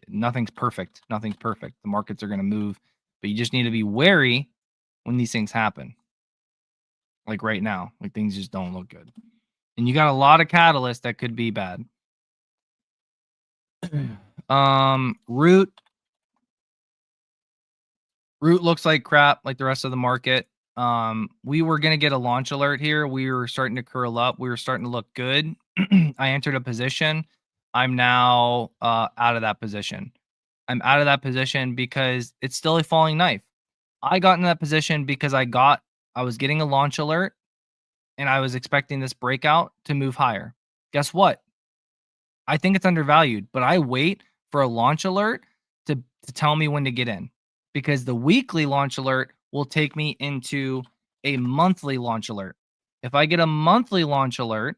nothing's perfect. Nothing's perfect. The markets are going to move, but you just need to be wary when these things happen. Like right now, like things just don't look good. And you got a lot of catalysts that could be bad. Root looks like crap, like the rest of the market. We were gonna get a launch alert here. We were starting to curl up. We were starting to look good. I entered a position. I'm now out of that position. I'm out of that position because it's still a falling knife. I got in that position because I was getting a launch alert and I was expecting this breakout to move higher. Guess what? I think it's undervalued, but I wait for a launch alert to tell me when to get in because the weekly launch alert will take me into a monthly launch alert. If I get a monthly launch alert,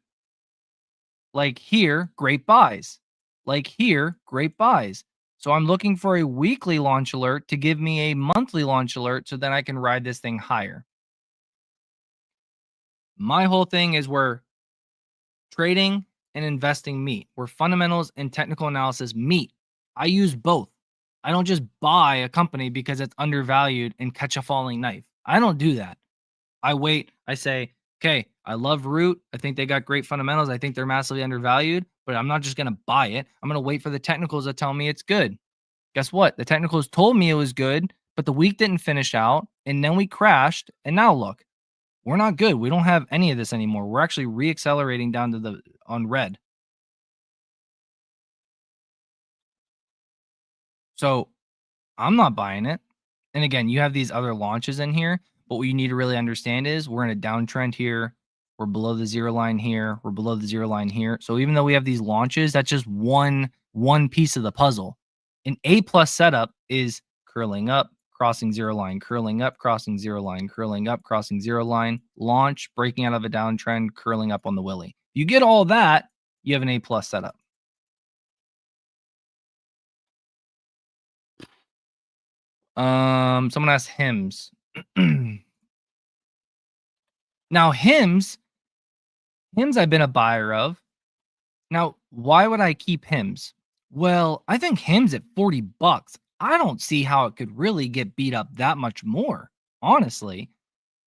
like here, great buys. Like here, great buys. So I'm looking for a weekly launch alert to give me a monthly launch alert so then I can ride this thing higher. My whole thing is where trading and investing meet, where fundamentals and technical analysis meet. I use both. I don't just buy a company because it's undervalued and catch a falling knife. I don't do that. I wait. I say, okay, I love Root. I think they got great fundamentals. I think they're massively undervalued, but I'm not just going to buy it. I'm going to wait for the technicals to tell me it's good. Guess what? The technicals told me it was good, but the week didn't finish out. And then we crashed. And now look, we're not good. We don't have any of this anymore. We're actually reaccelerating down to the on red. So I'm not buying it. And again, you have these other launches in here, but what you need to really understand is we're in a downtrend here. We're below the zero line here. We're below the zero line here. So even though we have these launches, that's just one piece of the puzzle. An A plus setup is curling up, crossing zero line, curling up, crossing zero line, curling up, crossing zero line, launch, breaking out of a downtrend, curling up on the willy. You get all that, you have an A plus setup. Someone asked hymns. Now hymns I've been a buyer of. Now, why would I keep Hims? Well, I think Hims at $40, I don't see how it could really get beat up that much more, honestly,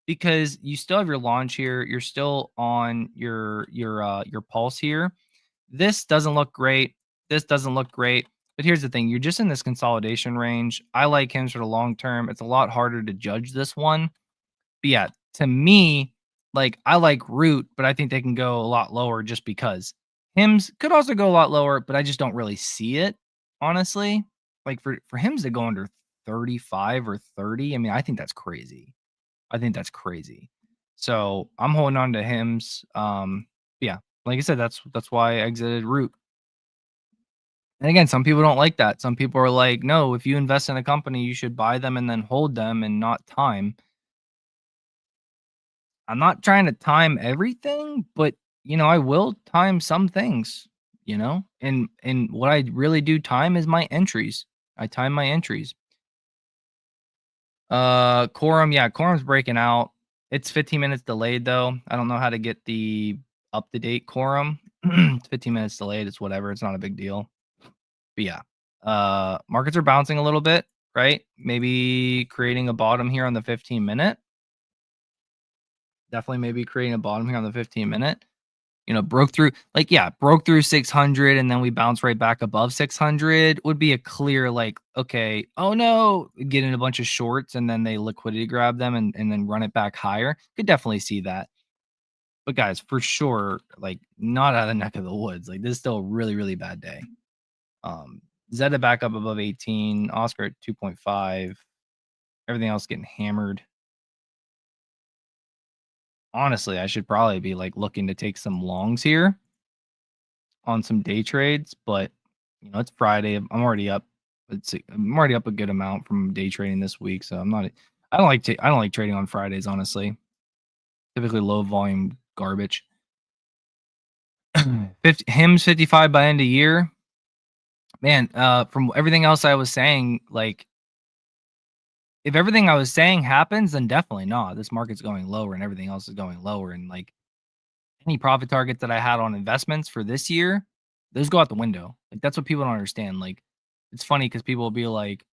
because you still have your launch here, you're still on your pulse here. This doesn't look great. This doesn't look great. But here's the thing, you're just in this consolidation range. I like Hims for the long term. It's a lot harder to judge this one. But yeah, to me, like I like Root, but I think they can go a lot lower just because. Hims could also go a lot lower, but I just don't really see it, honestly. Like for Hims to go under 35 or 30, I mean, I think that's crazy. I think that's crazy. So I'm holding on to Hims. Yeah, like I said, that's why I exited Root. And again, some people don't like that. Some people are like, no, if you invest in a company, you should buy them and then hold them and not time. I'm not trying to time everything, but I will time some things. And what I really do time is my entries. I time my entries. Quorum, yeah, Quorum's breaking out. It's 15 minutes delayed though. I don't know how to get the up to date Quorum. It's 15 minutes delayed. It's whatever. It's not a big deal. But yeah, markets are bouncing a little bit, right? Maybe creating a bottom here on the 15 minute. Definitely maybe creating a bottom here on the 15 minute. broke through, like, yeah, broke through 600 and then we bounce right back above 600 would be a clear, like, okay, oh no, get in a bunch of shorts and then they liquidity grab them and then run it back higher. Could definitely see that. But guys, for sure, like, not out of the neck of the woods. Like, this is still a really, really bad day. Um, Zeta back up above 18, Oscar at 2.5, everything else getting hammered. Honestly, I should probably be like looking to take some longs here on some day trades, but it's Friday. I'm already up. I'm already up a good amount from day trading this week, so I'm not. I don't like trading on Fridays, honestly. Typically low volume garbage. 55 by end of year. Man, from everything else I was saying, like, if everything I was saying happens, then definitely not. This market's going lower and everything else is going lower. And like any profit targets that I had on investments for this year, those go out the window. Like that's what people don't understand. Like it's funny because people will be like,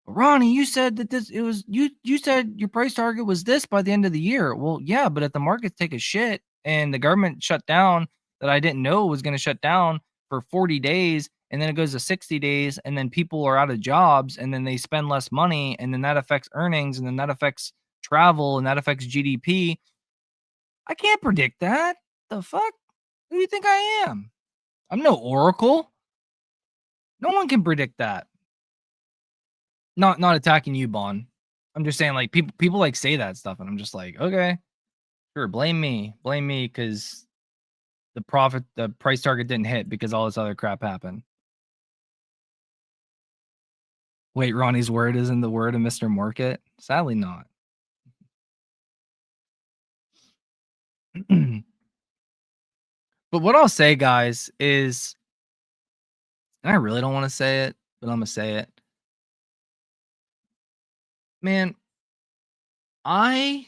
Ronnie, you said that you said your price target was this by the end of the year. Well, yeah, but if the markets take a shit and the government shut down that I didn't know was going to shut down for 40 days and then it goes to 60 days and then people are out of jobs and then they spend less money and then that affects earnings and then that affects travel and that affects GDP. I can't predict that. The fuck? Who do you think I am? I'm no oracle. No one can predict that. Not attacking you, Bon. I'm just saying, like, people like say that stuff, and I'm just like, okay, sure, blame me, because the price target didn't hit because all this other crap happened. Wait, Ronnie's word isn't the word of Mr. Market? Sadly, not. But what I'll say, guys, is, and I really don't want to say it, but I'm gonna say it, man. I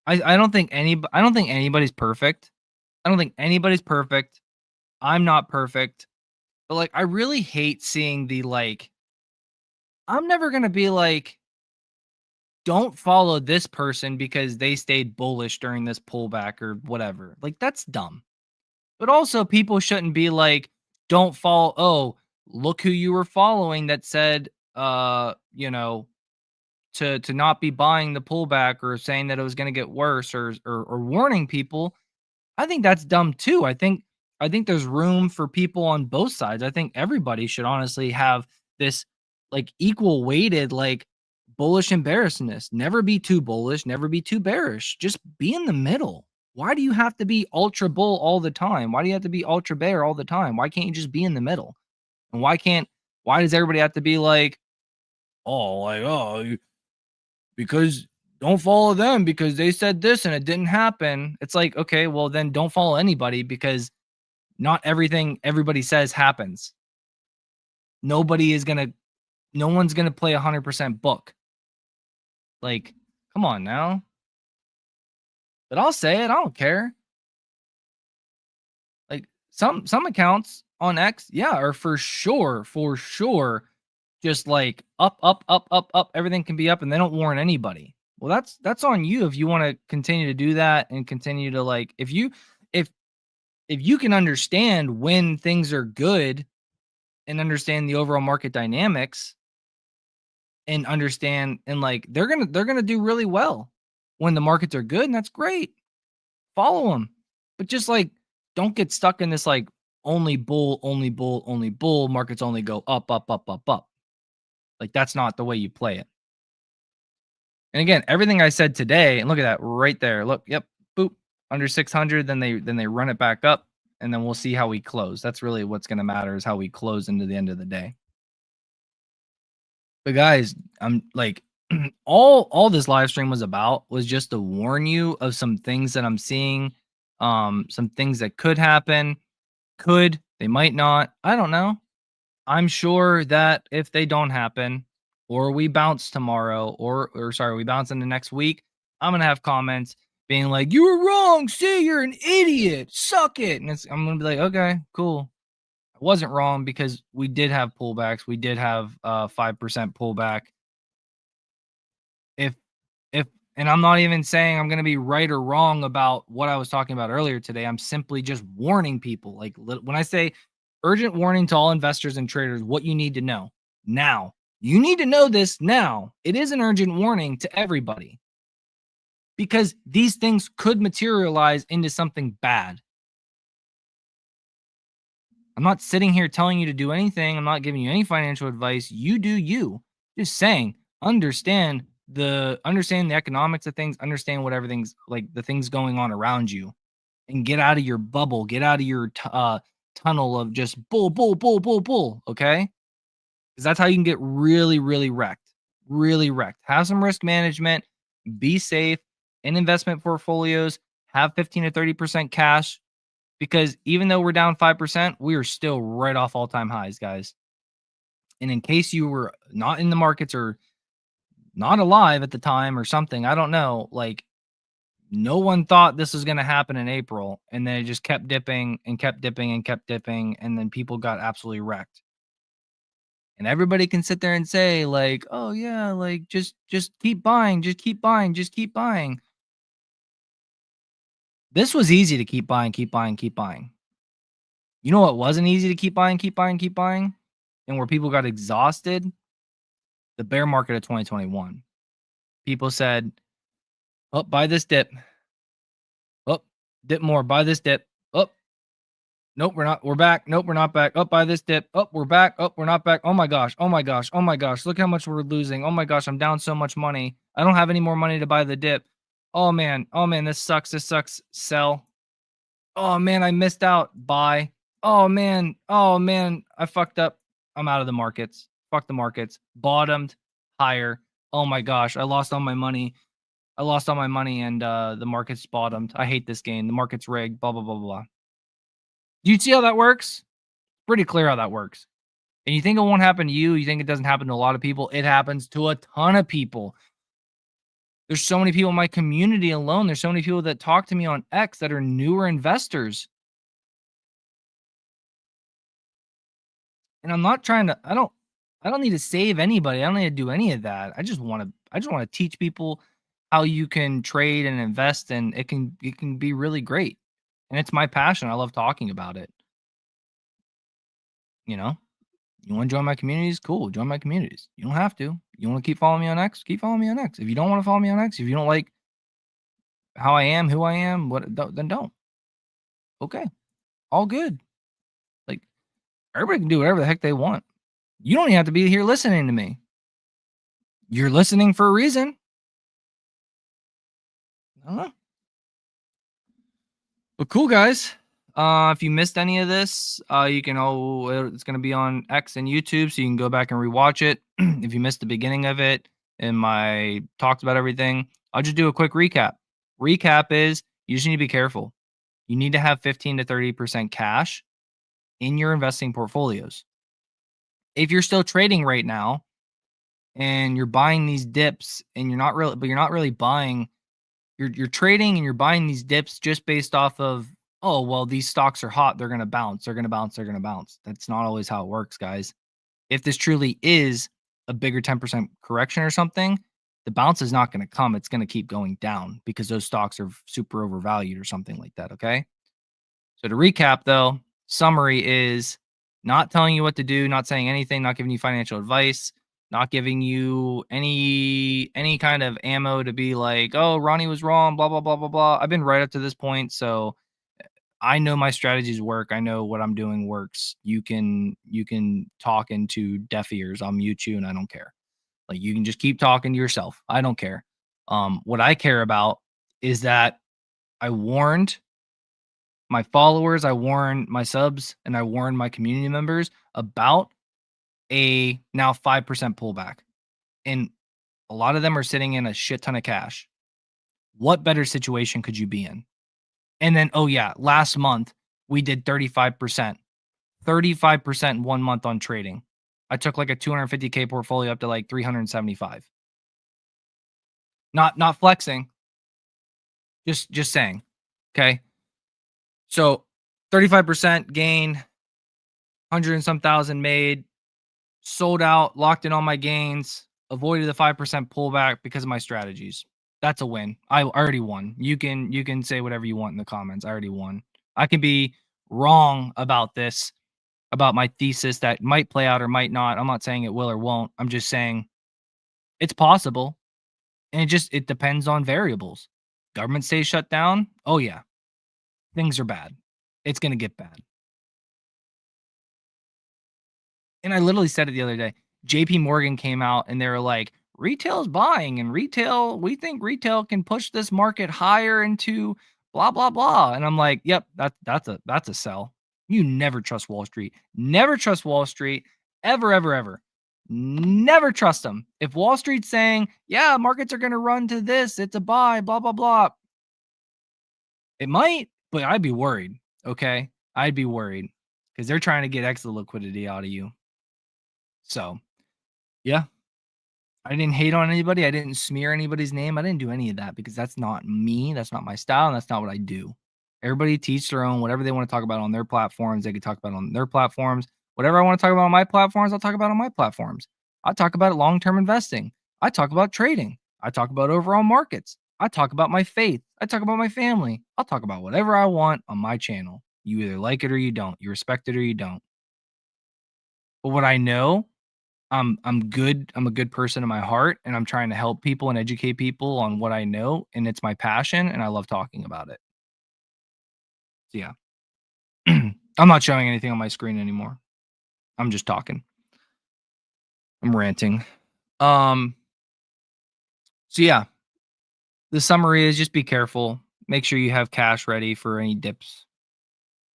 I don't think anybody's perfect. I don't think anybody's perfect. I'm not perfect. But, like, I really hate seeing the, like, I'm never gonna be like, "Don't follow this person because they stayed bullish during this pullback," or whatever. Like, that's dumb. But also, people shouldn't be like, "Don't follow, oh, look who you were following that said, to not be buying the pullback or saying that it was gonna get worse or warning people." I think that's dumb too. I think there's room for people on both sides. I think everybody should honestly have this like equal weighted like bullish and bearishness. Never be too bullish, never be too bearish. Just be in the middle. Why do you have to be ultra bull all the time? Why do you have to be ultra bear all the time? Why can't you just be in the middle? And why does everybody have to be like, oh, like, because don't follow them because they said this and it didn't happen. It's like, okay, well then don't follow anybody because not everything everybody says happens. Nobody is gonna no one's gonna play 100% book. Like, come on now. But I'll say it, I don't care. Like some accounts on X, yeah, are for sure, just like up, up, up, up, up. Everything can be up, and they don't warn anybody. Well, that's on you if you want to continue to do that and continue to like if if you can understand when things are good and understand the overall market dynamics and understand and like they're gonna do really well when the markets are good, and that's great. Follow them, but just like don't get stuck in this like only bull, only bull, only bull. Markets only go up, up, up, up, up. Like that's not the way you play it. And again, everything I said today, and look at that right there. Look, yep, boop, under 600. Then they run it back up, and then we'll see how we close. That's really what's going to matter is how we close into the end of the day. But guys, I'm like, all this live stream was about was just to warn you of some things that I'm seeing, some things that could happen. They might not. I don't know. I'm sure that if they don't happen, or we bounce tomorrow, or sorry, we bounce into next week, I'm gonna have comments being like, "You were wrong. See, you're an idiot. Suck it." And I'm gonna be like, "Okay, cool. I wasn't wrong because we did have pullbacks. We did have 5% pullback. If if And I'm not even saying I'm going to be right or wrong about what I was talking about earlier today. I'm simply just warning people. Like when I say urgent warning to all investors and traders, what you need to know now. You need to know this now. It is an urgent warning to everybody because these things could materialize into something bad. I'm not sitting here telling you to do anything. I'm not giving you any financial advice. You do you. Just saying, understand the economics of things, understand what everything's like the things going on around you and get out of your bubble, get out of your tunnel of just bull, bull, bull, bull, bull. Okay. Because that's how you can get really, really wrecked. Really wrecked. Have some risk management, be safe in investment portfolios, have 15 to 30% cash. Because even though we're down 5%, we are still right off all time highs, guys. And in case you were not in the markets or not alive at the time or something, I don't know, like no one thought this was going to happen in April. And then it just kept dipping and kept dipping and kept dipping. And then people got absolutely wrecked. And everybody can sit there and say, like, oh, yeah, like just keep buying, just keep buying, just keep buying. This was easy to keep buying, keep buying, keep buying. You know what wasn't easy to keep buying, keep buying, keep buying? And where people got exhausted? The bear market of 2021. People said, "Oh, buy this dip. Oh, dip more. Buy this dip. Oh, nope, we're not. We're back. Nope, we're not back. Oh, buy this dip. Oh, we're back. Oh, we're not back. Oh my gosh. Oh my gosh. Oh my gosh. Look how much we're losing. Oh my gosh, I'm down so much money. I don't have any more money to buy the dip. Oh man. Oh man, this sucks. This sucks. Sell. Oh man, I missed out. Buy. Oh man. Oh man, I fucked up. I'm out of the markets. Fuck the markets. Bottomed higher. Oh my gosh, I lost all my money. I lost all my money and the market's bottomed. I hate this game. The market's rigged. Blah blah blah blah. Do you see how that works? Pretty clear how that works. And you think it won't happen to you? You think it doesn't happen to a lot of people? It happens to a ton of people. There's so many people in my community alone. There's so many people that talk to me on X that are newer investors. And I'm not trying to I don't need to save anybody. I don't need to do any of that. I just want to teach people how you can trade and invest and it can be really great. And it's my passion. I love talking about it, you know? You want to join my communities? Cool. Join my communities. You don't have to. You want to keep following me on X? Keep following me on X. If you don't want to follow me on X, if you don't like how I am, who I am, then don't. Okay. All good. Like everybody can do whatever the heck they want. You don't even have to be here listening to me. You're listening for a reason. I don't know. But cool, guys. If you missed any of this, you can it's gonna be on X and YouTube, so you can go back and rewatch it. If you missed the beginning of it and my talked about everything, I'll just do a quick recap. Recap is you just need to be careful. You need to have 15 to 30% cash in your investing portfolios. If you're still trading right now and you're buying these dips and you're not really buying you're trading and you're buying these dips just based off of, oh, well, these stocks are hot, they're going to bounce, they're going to bounce, they're going to bounce. That's not always how it works, guys. If this truly is a bigger 10% correction or something, the bounce is not going to come. It's going to keep going down because those stocks are super overvalued or something like that, okay? So to recap though, summary is not telling you what to do, not saying anything, not giving you financial advice, not giving you any kind of ammo to be like, "Oh, Ronnie was wrong, blah blah blah blah blah." I've been right up to this point, so I know my strategies work. I know what I'm doing works. You can talk into deaf ears. I'll mute you and I don't care. Like you can just keep talking to yourself. I don't care. What I care about is that I warned my followers, I warned my subs, and I warned my community members about a now 5% pullback. And a lot of them are sitting in a shit ton of cash. What better situation could you be in? And then, oh yeah, last month we did 35%. 35% in 1 month on trading. I took like a 250K portfolio up to like 375. Not flexing. Just saying. Okay. So 35% gain, 100 and some thousand made, sold out, locked in all my gains, avoided the 5% pullback because of my strategies. That's a win. I already won. You can say whatever you want in the comments. I already won. I can be wrong about this, about my thesis that might play out or might not. I'm not saying it will or won't. I'm just saying it's possible. And it depends on variables. Government stays shut down. Oh yeah, things are bad. It's gonna get bad. And I literally said it the other day. JP Morgan came out and they were like, retail's buying and we think retail can push this market higher into blah blah blah. And I'm like, yep, that's a sell. You never trust Wall Street. Never trust Wall Street. Ever, ever, ever. Never trust them. If Wall Street's saying, yeah, markets are gonna run to this, it's a buy, blah, blah, blah. It might, but I'd be worried. Okay. I'd be worried because they're trying to get extra liquidity out of you. So yeah, I didn't hate on anybody. I didn't smear anybody's name. I didn't do any of that because that's not me. That's not my style. And that's not what I do. Everybody teach their own. Whatever they want to talk about on their platforms, they can talk about on their platforms. Whatever I want to talk about on my platforms, I'll talk about on my platforms. I talk about long term investing. I talk about trading. I talk about overall markets. I talk about my faith. I talk about my family. I'll talk about whatever I want on my channel. You either like it or you don't. You respect it or you don't. But what I know, I'm good. I'm a good person in my heart, and I'm trying to help people and educate people on what I know, and it's my passion, and I love talking about it. So yeah, I'm not showing anything on my screen anymore. I'm just talking. I'm ranting. Um. So yeah, the summary is just be careful. Make sure you have cash ready for any dips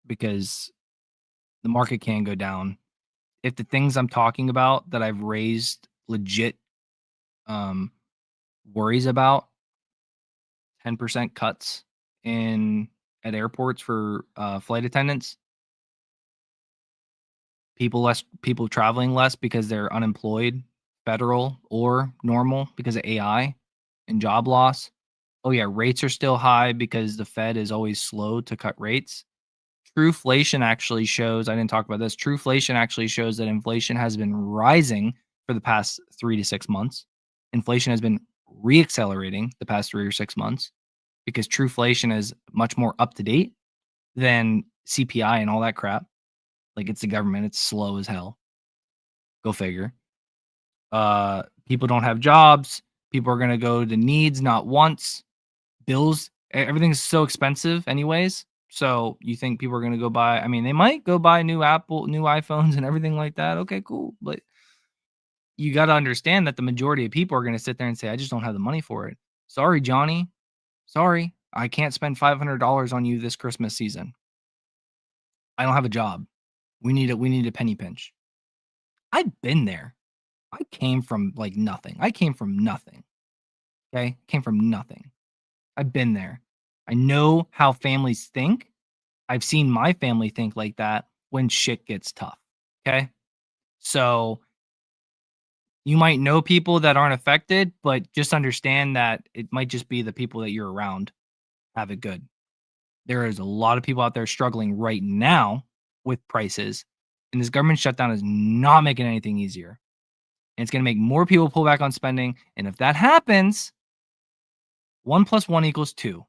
because the market can go down. If the things I'm talking about that I've raised legit um worries about 10% cuts in at airports for flight attendants, people traveling less because they're unemployed, federal or normal because of AI and job loss. Oh yeah, rates are still high because the Fed is always slow to cut rates. Trueflation actually shows, I didn't talk about this. Trueflation actually shows that inflation has been rising for the past 3 to 6 months. Inflation has been reaccelerating the past 3 or 6 months because Trueflation is much more up to date than CPI and all that crap. Like it's the government, it's slow as hell. Go figure. People don't have jobs. People are gonna go to needs, not wants. Bills, everything's so expensive, anyways. So you think people are gonna go buy? I mean, they might go buy new iPhones, and everything like that. Okay, cool. But you got to understand that the majority of people are gonna sit there and say, "I just don't have the money for it." Sorry, Johnny. Sorry, I can't spend $500 on you this Christmas season. I don't have a job. We need a penny pinch. I've been there. I came from like nothing. I came from nothing. Okay? Came from nothing. I've been there. I know how families think. I've seen my family think like that when shit gets tough. Okay? So you might know people that aren't affected, but just understand that it might just be the people that you're around have it good. There is a lot of people out there struggling right now with prices, and this government shutdown is not making anything easier. And it's going to make more people pull back on spending. And if that happens, one plus one equals two.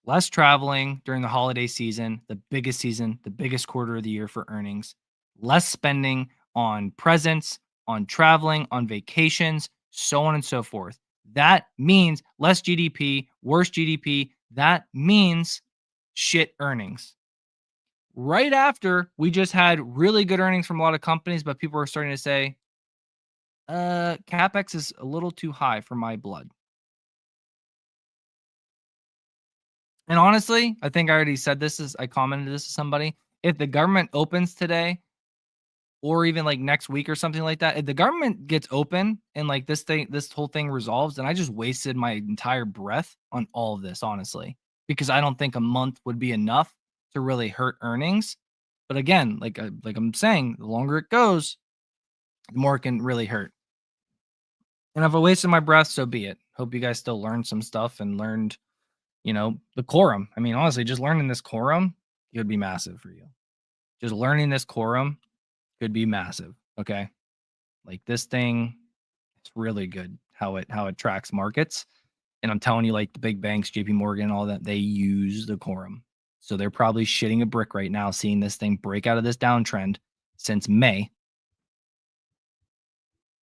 Less traveling during the holiday season, the biggest quarter of the year for earnings, less spending on presents, on traveling, on vacations, so on and so forth. That means less GDP, worse GDP. That means shit earnings. Right after we just had really good earnings from a lot of companies, but people are starting to say, capex is a little too high for my blood. And honestly, I think I already said this as I commented this to somebody. If the government opens today or even like next week or something like that, if the government gets open and like this whole thing resolves, then I just wasted my entire breath on all of this, honestly, because I don't think a month would be enough to really hurt earnings. But again, like I'm saying, the longer it goes, the more it can really hurt. And if I wasted my breath, so be it. Hope you guys still learned some stuff and learned, the quorum. I mean, honestly, just learning this quorum could be massive for you. Just learning this quorum could be massive. Okay. Like this thing, it's really good. how it tracks markets. And I'm telling you, like the big banks, JP Morgan, all that, they use the quorum. So they're probably shitting a brick right now, seeing this thing break out of this downtrend since May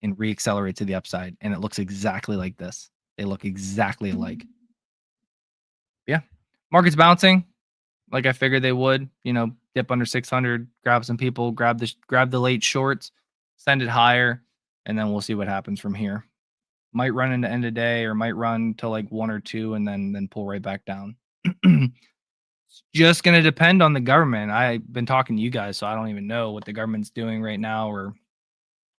and reaccelerate to the upside. And it looks exactly like this. They look exactly alike. Yeah. Market's bouncing like I figured they would, dip under 600, grab some people, grab the late shorts, send it higher, and then we'll see what happens from here. Might run into end of day or might run to like 1 or 2 and then pull right back down. Just gonna depend on the government. I've been talking to you guys, so I don't even know what the government's doing right now or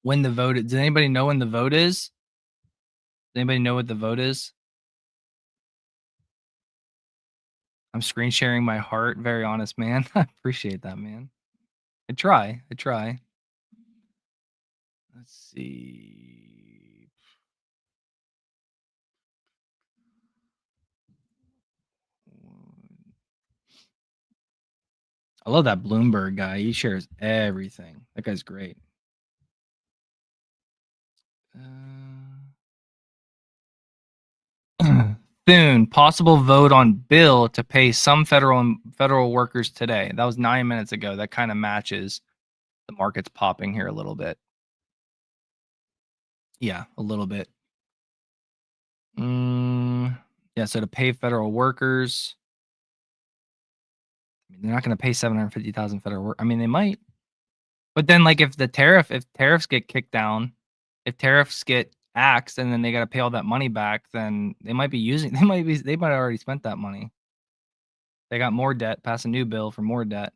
when the vote is. Does anybody know when the vote is? Does anybody know what the vote is? I'm screen sharing my heart. Very honest, man. I appreciate that, man. I try. I try. Let's see. I love that Bloomberg guy. He shares everything. That guy's great. Soon, possible vote on bill to pay some federal workers today. That was 9 minutes ago. That kind of matches the market's popping here a little bit. Yeah, a little bit. Yeah, so to pay federal workers, I mean, they're not going to pay 750,000 federal work. I mean, they might, but then like if tariffs get kicked down, if tariffs get axed, and then they got to pay all that money back, then they might have already spent that money. They got more debt, pass a new bill for more debt.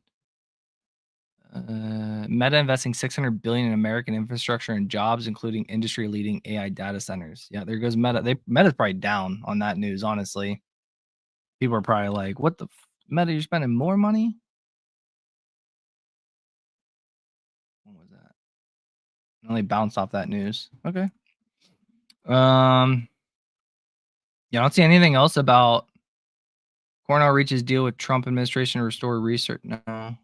Meta investing 600 billion in American infrastructure and jobs, including industry-leading AI data centers. Yeah, there goes Meta. Meta's probably down on that news. Honestly, people are probably like, "What the Meta? You're spending more money?" What was that? It only bounced off that news. Okay. Yeah, I don't see anything else about Cornell reaches deal with Trump administration to restore research. No.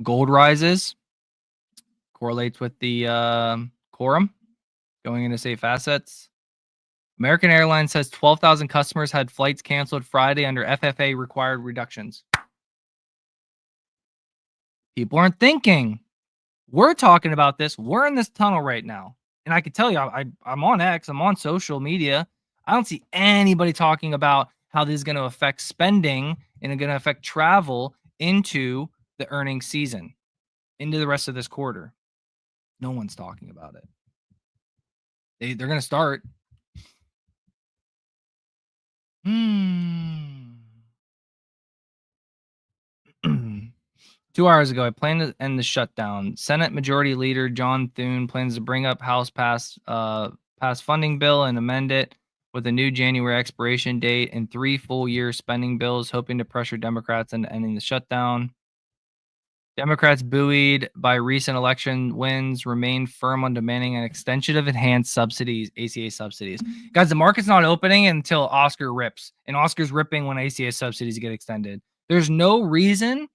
Gold rises, correlates with the quorum going into safe assets. American Airlines says 12,000 customers had flights canceled Friday under FFA required reductions. People aren't thinking. We're talking about this. We're in this tunnel right now. And I can tell you, I'm on X, I'm on social media. I don't see anybody talking about how this is going to affect spending and going to affect travel into the earnings season, into the rest of this quarter. No one's talking about it. They're going to start. 2 hours ago, I plan to end the shutdown. Senate Majority Leader John Thune plans to bring up House pass funding bill and amend it with a new January expiration date and 3 full-year spending bills, hoping to pressure Democrats into ending the shutdown. Democrats, buoyed by recent election wins, remain firm on demanding an extension of enhanced subsidies, ACA subsidies. Guys, the market's not opening until Oscar rips, and Oscar's ripping when ACA subsidies get extended. There's no reason.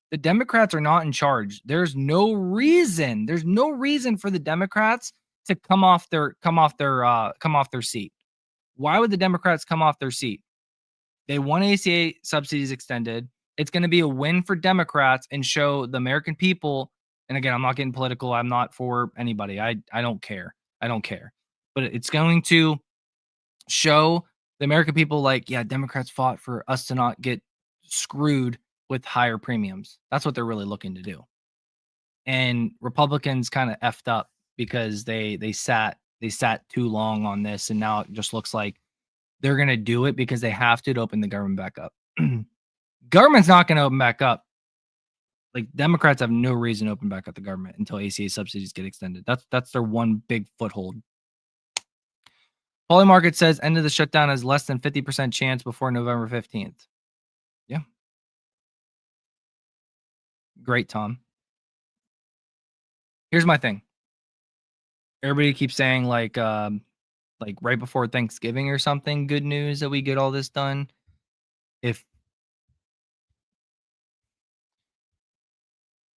The Democrats are not in charge. There's no reason. There's no reason for the Democrats to come off their seat. Why would the Democrats come off their seat? They want ACA subsidies extended. It's going to be a win for Democrats and show the American people. And again, I'm not getting political. I'm not for anybody. I don't care. I don't care. But it's going to show the American people like, yeah, Democrats fought for us to not get screwed with higher premiums. That's what they're really looking to do. And Republicans kind of effed up because they sat too long on this, and now it just looks like they're going to do it because they have to open the government back up. Government's not going to open back up. Like Democrats have no reason to open back up the government until ACA subsidies get extended. That's their one big foothold. Polymarket says end of the shutdown has less than 50% chance before November 15th. Yeah. Great, Tom. Here's my thing. Everybody keeps saying like right before Thanksgiving or something, good news that we get all this done.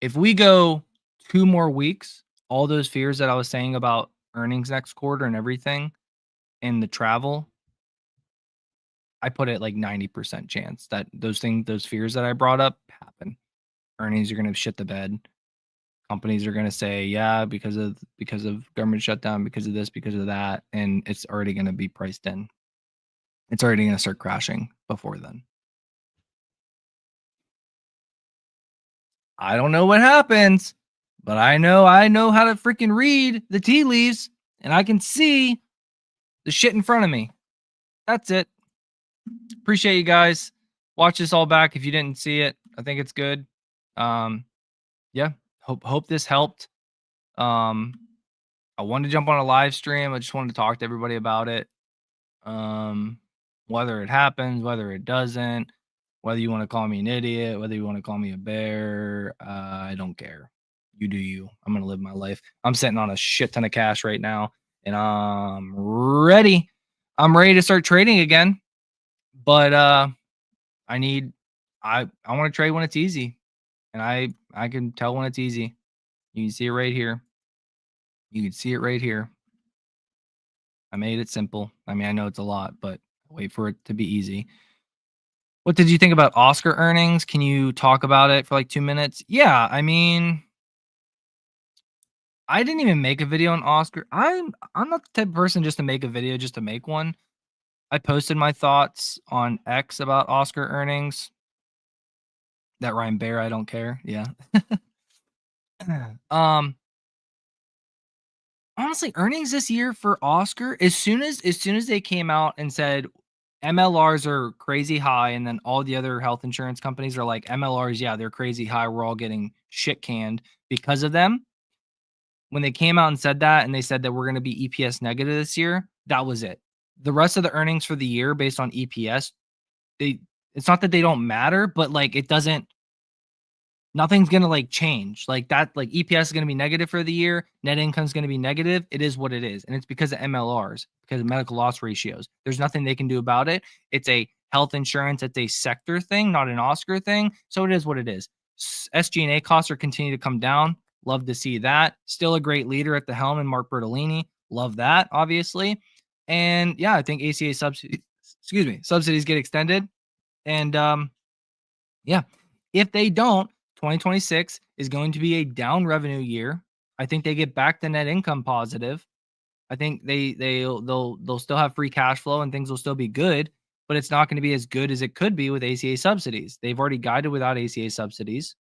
If we go 2 more weeks all those fears that I was saying about earnings next quarter and everything and the travel, I put it like 90% chance that those fears that I brought up happen. Earnings are gonna shit the bed. Companies are gonna say, "Yeah, because of government shutdown, because of this, because of that," and it's already gonna be priced in. It's already gonna start crashing before then. I don't know what happens, but I know how to freaking read the tea leaves, and I can see the shit in front of me. That's it. Appreciate you guys. Watch this all back if you didn't see it. I think it's good. Um, yeah. Hope this helped. Um, I wanted to jump on a live stream. I just wanted to talk to everybody about it. Whether it happens, whether it doesn't, whether you want to call me an idiot, whether you want to call me a bear, I don't care. You do you. I'm gonna live my life. I'm sitting on a shit ton of cash right now, and I'm ready. I'm ready to start trading again. But I need I want to trade when it's easy, and I can tell when it's easy. You can see it right here. You can see it right here. I made it simple. I mean, I know it's a lot, but wait for it to be easy. What did you think about Oscar earnings? Can you talk about it for like 2 minutes? Yeah, I mean, I didn't even make a video on Oscar. I'm not the type of person just to make a video just to make one. I posted my thoughts on X about Oscar earnings. That rhyme bear, I don't care. Yeah. um Honestly, earnings this year for Oscar, as soon as they came out and said MLRs are crazy high, and then all the other health insurance companies are like MLRs, yeah, they're crazy high. We're all getting shit canned because of them. When they came out and said that, and they said that we're going to be EPS negative this year, that was it. The rest of the earnings for the year based on EPS, they it's not that they don't matter, but like it doesn't nothing's gonna like change like that. Like EPS is gonna be negative for the year, net income is gonna be negative. It is what it is, and it's because of MLRs, because of medical loss ratios. There's nothing they can do about it. It's a health insurance. It's a sector thing, not an Oscar thing. So it is what it is. SG&A costs are continuing to come down. Love to see that. Still a great leader at the helm in Mark Bertolini. Love that, obviously. And yeah, I think ACA subsidies, excuse me, subsidies get extended. And yeah. If they don't, 2026 is going to be a down revenue year. I think they get back to net income positive. I think they'll still have free cash flow and things will still be good, but it's not going to be as good as it could be with ACA subsidies. They've already guided without ACA subsidies.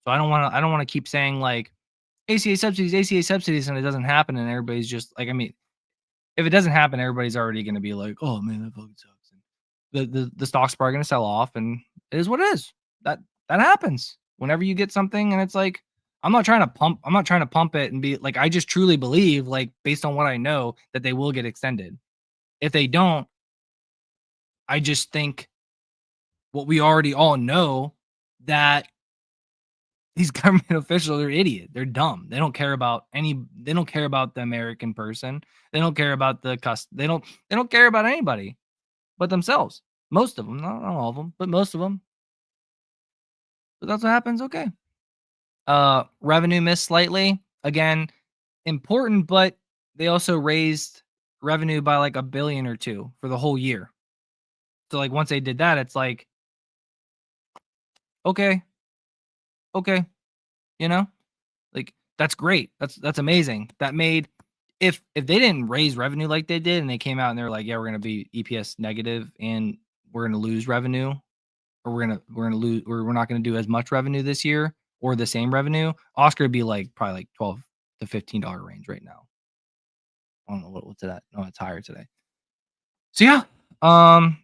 So I don't want to keep saying like ACA subsidies and it doesn't happen and everybody's just like I mean, if it doesn't happen, everybody's already going to be like, "Oh man, that fucking sucks." And the stock's probably going to sell off, and it is what it is. That happens whenever you get something, and it's like I'm not trying to pump it and be like I just truly believe, like based on what I know, that they will get extended. If they don't, I just think what we already all know that these government officials are idiots. They're dumb. They don't care about the American person. They don't care about they don't care about anybody but themselves. Most of them, not all of them, but most of them. But that's what happens. Okay. Revenue missed slightly. Again, important, but they also raised revenue by like a billion or two for the whole year. So like once they did that, it's like, okay, okay, you know, like that's great. That's amazing. That made if they didn't raise revenue like they did and they came out and they're like, yeah, we're gonna be EPS negative and we're gonna lose revenue, or we're gonna lose, or we're not gonna do as much revenue this year or the same revenue, Oscar would be like probably like 12 to $15 range right now. I don't know what's that. No, it's higher today. So yeah, um,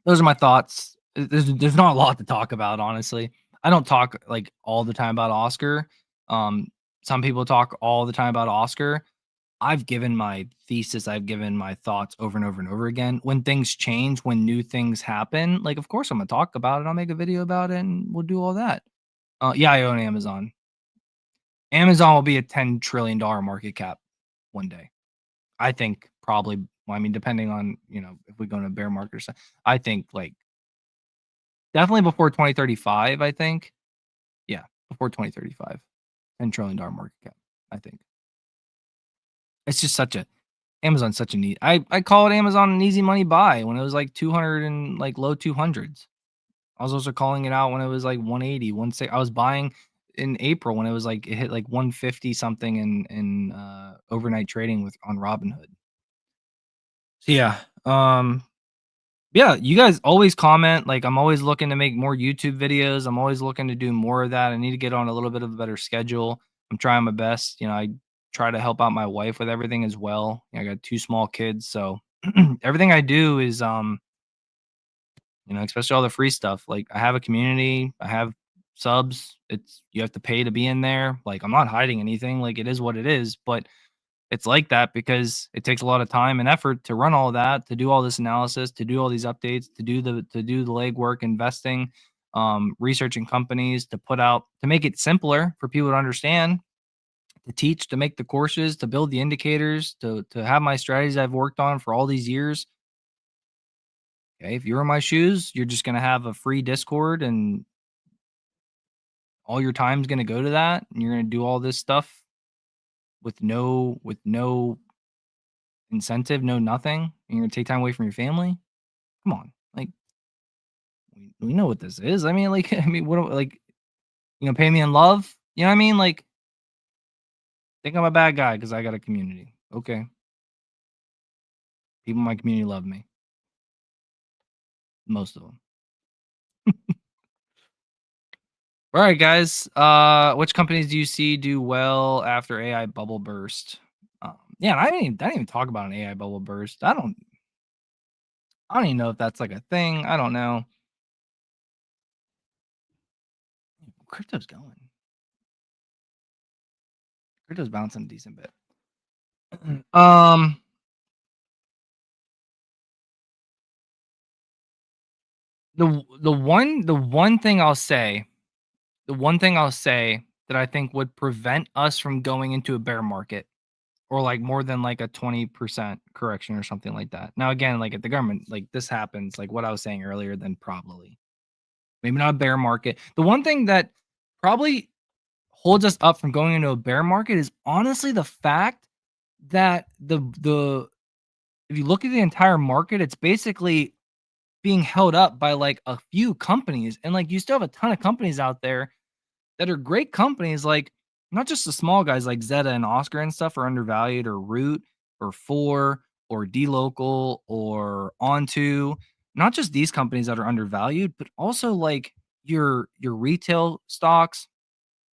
those are my thoughts. There's not a lot to talk about, honestly. I don't talk like all the time about Oscar. Um, some people talk all the time about Oscar. I've given my thesis, I've given my thoughts over and over and over again. When things change, when new things happen, like of course I'm gonna talk about it. I'll make a video about it and we'll do all that. Yeah, I own Amazon. Amazon will be a $10 trillion market cap one day. I think probably, well, I mean, depending on, if we go in a bear market or something, I think like definitely before 2035, I think. Yeah, before 2035, $10 trillion market cap. I think. It's just such a Amazon's such a neat I called Amazon an easy money buy when it was like 200 and like low 200s. I was also calling it out when it was like 180, 160. I was buying in April when it was like it hit like 150 something in overnight trading with on Robinhood. So yeah, yeah, you guys always comment. Like I'm always looking to make more YouTube videos. I'm always looking to do more of that. I need to get on a little bit of a better schedule. I'm trying my best. I try to help out my wife with everything as well. I got two small kids, so everything I do is especially all the free stuff. Like I have a community, I have subs. It's you have to pay to be in there. Like I'm not hiding anything. Like it is what it is, but it's like that because it takes a lot of time and effort to run all that, to do all this analysis, to do all these updates, to do the legwork, investing, researching companies, to put out to make it simpler for people to understand, to teach, to make the courses, to build the indicators, to have my strategies I've worked on for all these years. Okay, if you're in my shoes, you're just gonna have a free Discord and all your time's gonna go to that, and you're gonna do all this stuff with no incentive, no nothing, and you're gonna take time away from your family. Come on, like we know what this is. I mean, like, what, like, pay me in love. You know what I mean? Like, think I'm a bad guy because I got a community. Okay, people in my community love me, most of them. All right, guys. Which companies do you see do well after AI bubble burst? Yeah, and I didn't even talk about an AI bubble burst. I don't even know if that's like a thing. I don't know. Crypto's going. Crypto's bouncing a decent bit. um, the one thing I'll say that I think would prevent us from going into a bear market or like more than like a 20% correction or something like that. Now again, like if the government like this happens, like what I was saying earlier, then probably maybe not a bear market. The one thing that probably holds us up from going into a bear market is honestly the fact that the if you look at the entire market, it's basically being held up by like a few companies. And like you still have a ton of companies out there that are great companies, like not just the small guys like Zeta and Oscar and stuff are undervalued, or Root or Four or D Local or Onto. Not just these companies that are undervalued, but also like your retail stocks,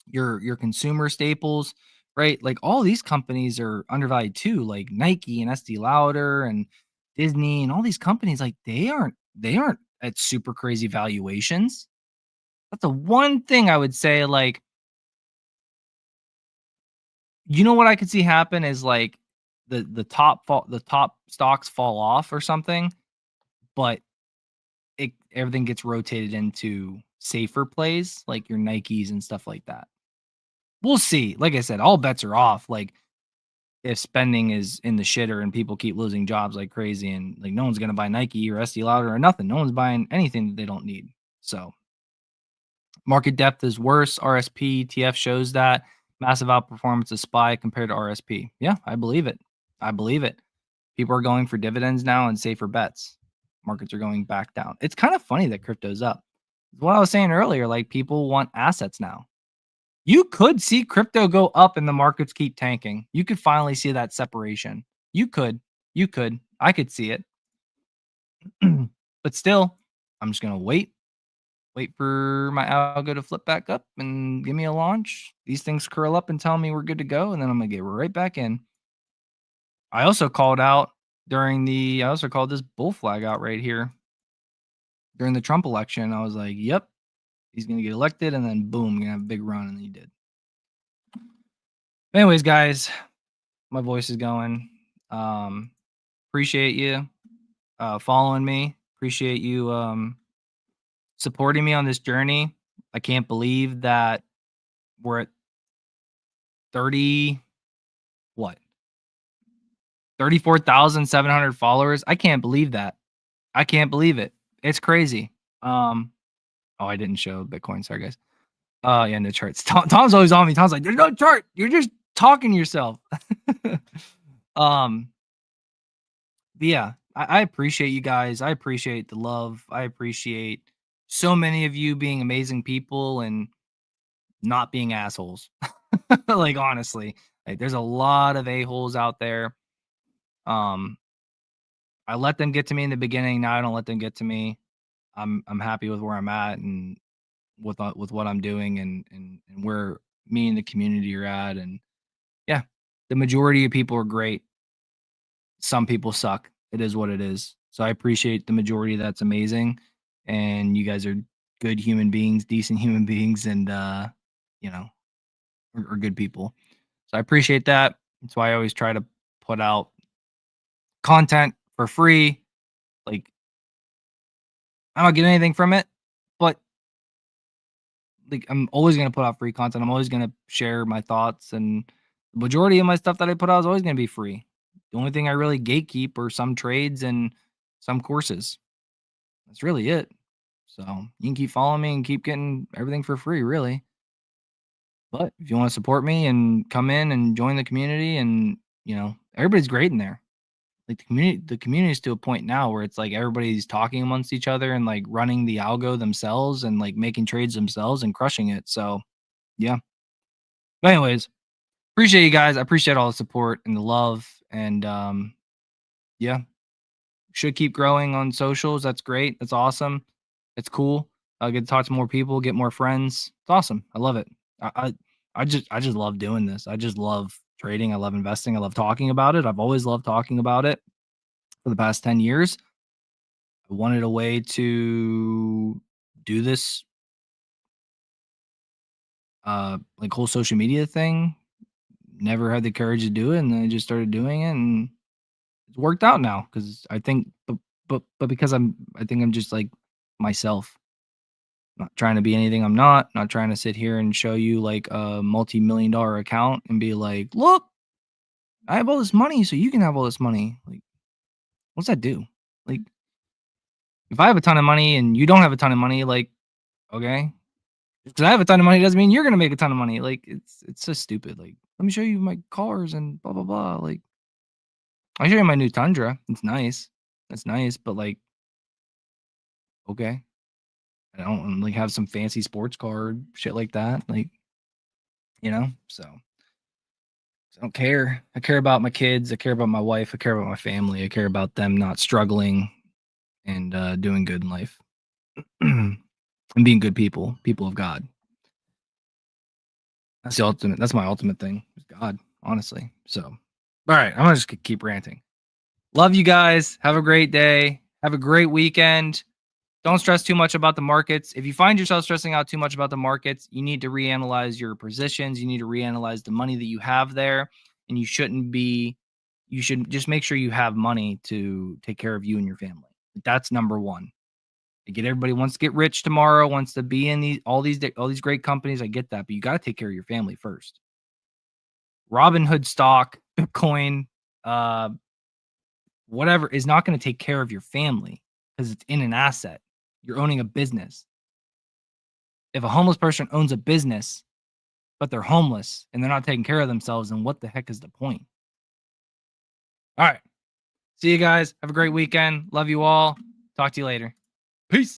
your consumer staples, right? Like all these companies are undervalued too, like Nike and SD Lauder and Disney and all these companies, like they aren't at super crazy valuations. That's the one thing I would say, like, what I could see happen is like the top stocks fall off or something, but everything gets rotated into safer plays like your Nikes and stuff like that. We'll see. Like I said, all bets are off. Like if spending is in the shitter and people keep losing jobs like crazy and like no one's gonna buy Nike or SD Lauder or nothing. No one's buying anything that they don't need. So market depth is worse. RSP TF shows that massive outperformance of SPY compared to RSP. Yeah, I believe it. I believe it. People are going for dividends now and safer bets. Markets are going back down. It's kind of funny that crypto's up. What I was saying earlier, like people want assets now. You could see crypto go up and the markets keep tanking. You could finally see that separation. You could. You could. I could see it. But still, I'm just going to wait for my algo to flip back up and give me a launch. These things curl up and tell me we're good to go, and then I'm gonna get right back in. I also called this bull flag out right here during the Trump election. I was like, yep, he's gonna get elected, and then boom, gonna have a big run, and he did. Anyways, guys, my voice is going. Appreciate you following me. Appreciate you supporting me on this journey. I can't believe that we're at 30 what 34,700 followers. I can't believe that. I can't believe it. It's crazy. Oh, I didn't show Bitcoin. Sorry, guys. Yeah, no charts. Tom's always on me. Tom's like, "There's no chart. You're just talking to yourself. um, but yeah, I appreciate you guys. I appreciate the love. I appreciate so many of you being amazing people and not being assholes. Like honestly, like there's a lot of a-holes out there. Um, I let them get to me in the beginning. Now I don't let them get to me. I'm happy with where I'm at and with what I'm doing and where me and the community are at. And yeah, the majority of people are great. Some people suck. It is what it is. So I appreciate the majority that's amazing. And you guys are good human beings, decent human beings, and you know, are good people. So I appreciate that. That's why I always try to put out content for free. Like I don't get anything from it, but like I'm always gonna put out free content. I'm always gonna share my thoughts, and the majority of my stuff that I put out is always gonna be free. The only thing I really gatekeep are some trades and some courses. That's really it. So you can keep following me and keep getting everything for free, really. But if you want to support me and come in and join the community, and everybody's great in there. Like the community is to a point now where it's like everybody's talking amongst each other and like running the algo themselves and like making trades themselves and crushing it. So yeah. But anyways, appreciate you guys. I appreciate all the support and the love. And yeah, should keep growing on socials. That's great. That's awesome. It's cool. I get to talk to more people, get more friends. It's awesome. I love it. I I, I just love doing this. I just love trading. I love investing. I love talking about it. I've always loved talking about it for the past 10 years. I wanted a way to do this like whole social media thing. Never had the courage to do it, and then I just started doing it, and it's worked out now because I think, but because I think I'm just like myself, not trying to be anything I'm not, not trying to sit here and show you like a multi-million-dollar account and be like, look, I have all this money, so you can have all this money. Like, what's that do? Like, if I have a ton of money and you don't have a ton of money, like, okay, because I have a ton of money doesn't mean you're gonna make a ton of money. Like, it's so stupid. Like, let me show you my cars and blah blah blah. Like, I'll show you my new Tundra. It's nice. It's nice, but like, okay. I don't like have some fancy sports car, shit like that. Like, so I don't care. I care about my kids. I care about my wife. I care about my family. I care about them not struggling and doing good in life and being good people, people of God. That's the ultimate. That's my ultimate thing. Is God, honestly. So, all right, I'm gonna just keep ranting. Love you guys. Have a great day. Have a great weekend. Don't stress too much about the markets. If you find yourself stressing out too much about the markets, you need to reanalyze your positions. You need to reanalyze the money that you have there. And you should just make sure you have money to take care of you and your family. That's number one. I get everybody wants to get rich tomorrow, wants to be in all these great companies. I get that, but you got to take care of your family first. Robinhood stock, Bitcoin, uh, whatever is not going to take care of your family because it's in an asset. You're owning a business. If a homeless person owns a business, but they're homeless and they're not taking care of themselves, then what the heck is the point? All right. See you guys. Have a great weekend. Love you all. Talk to you later. Peace.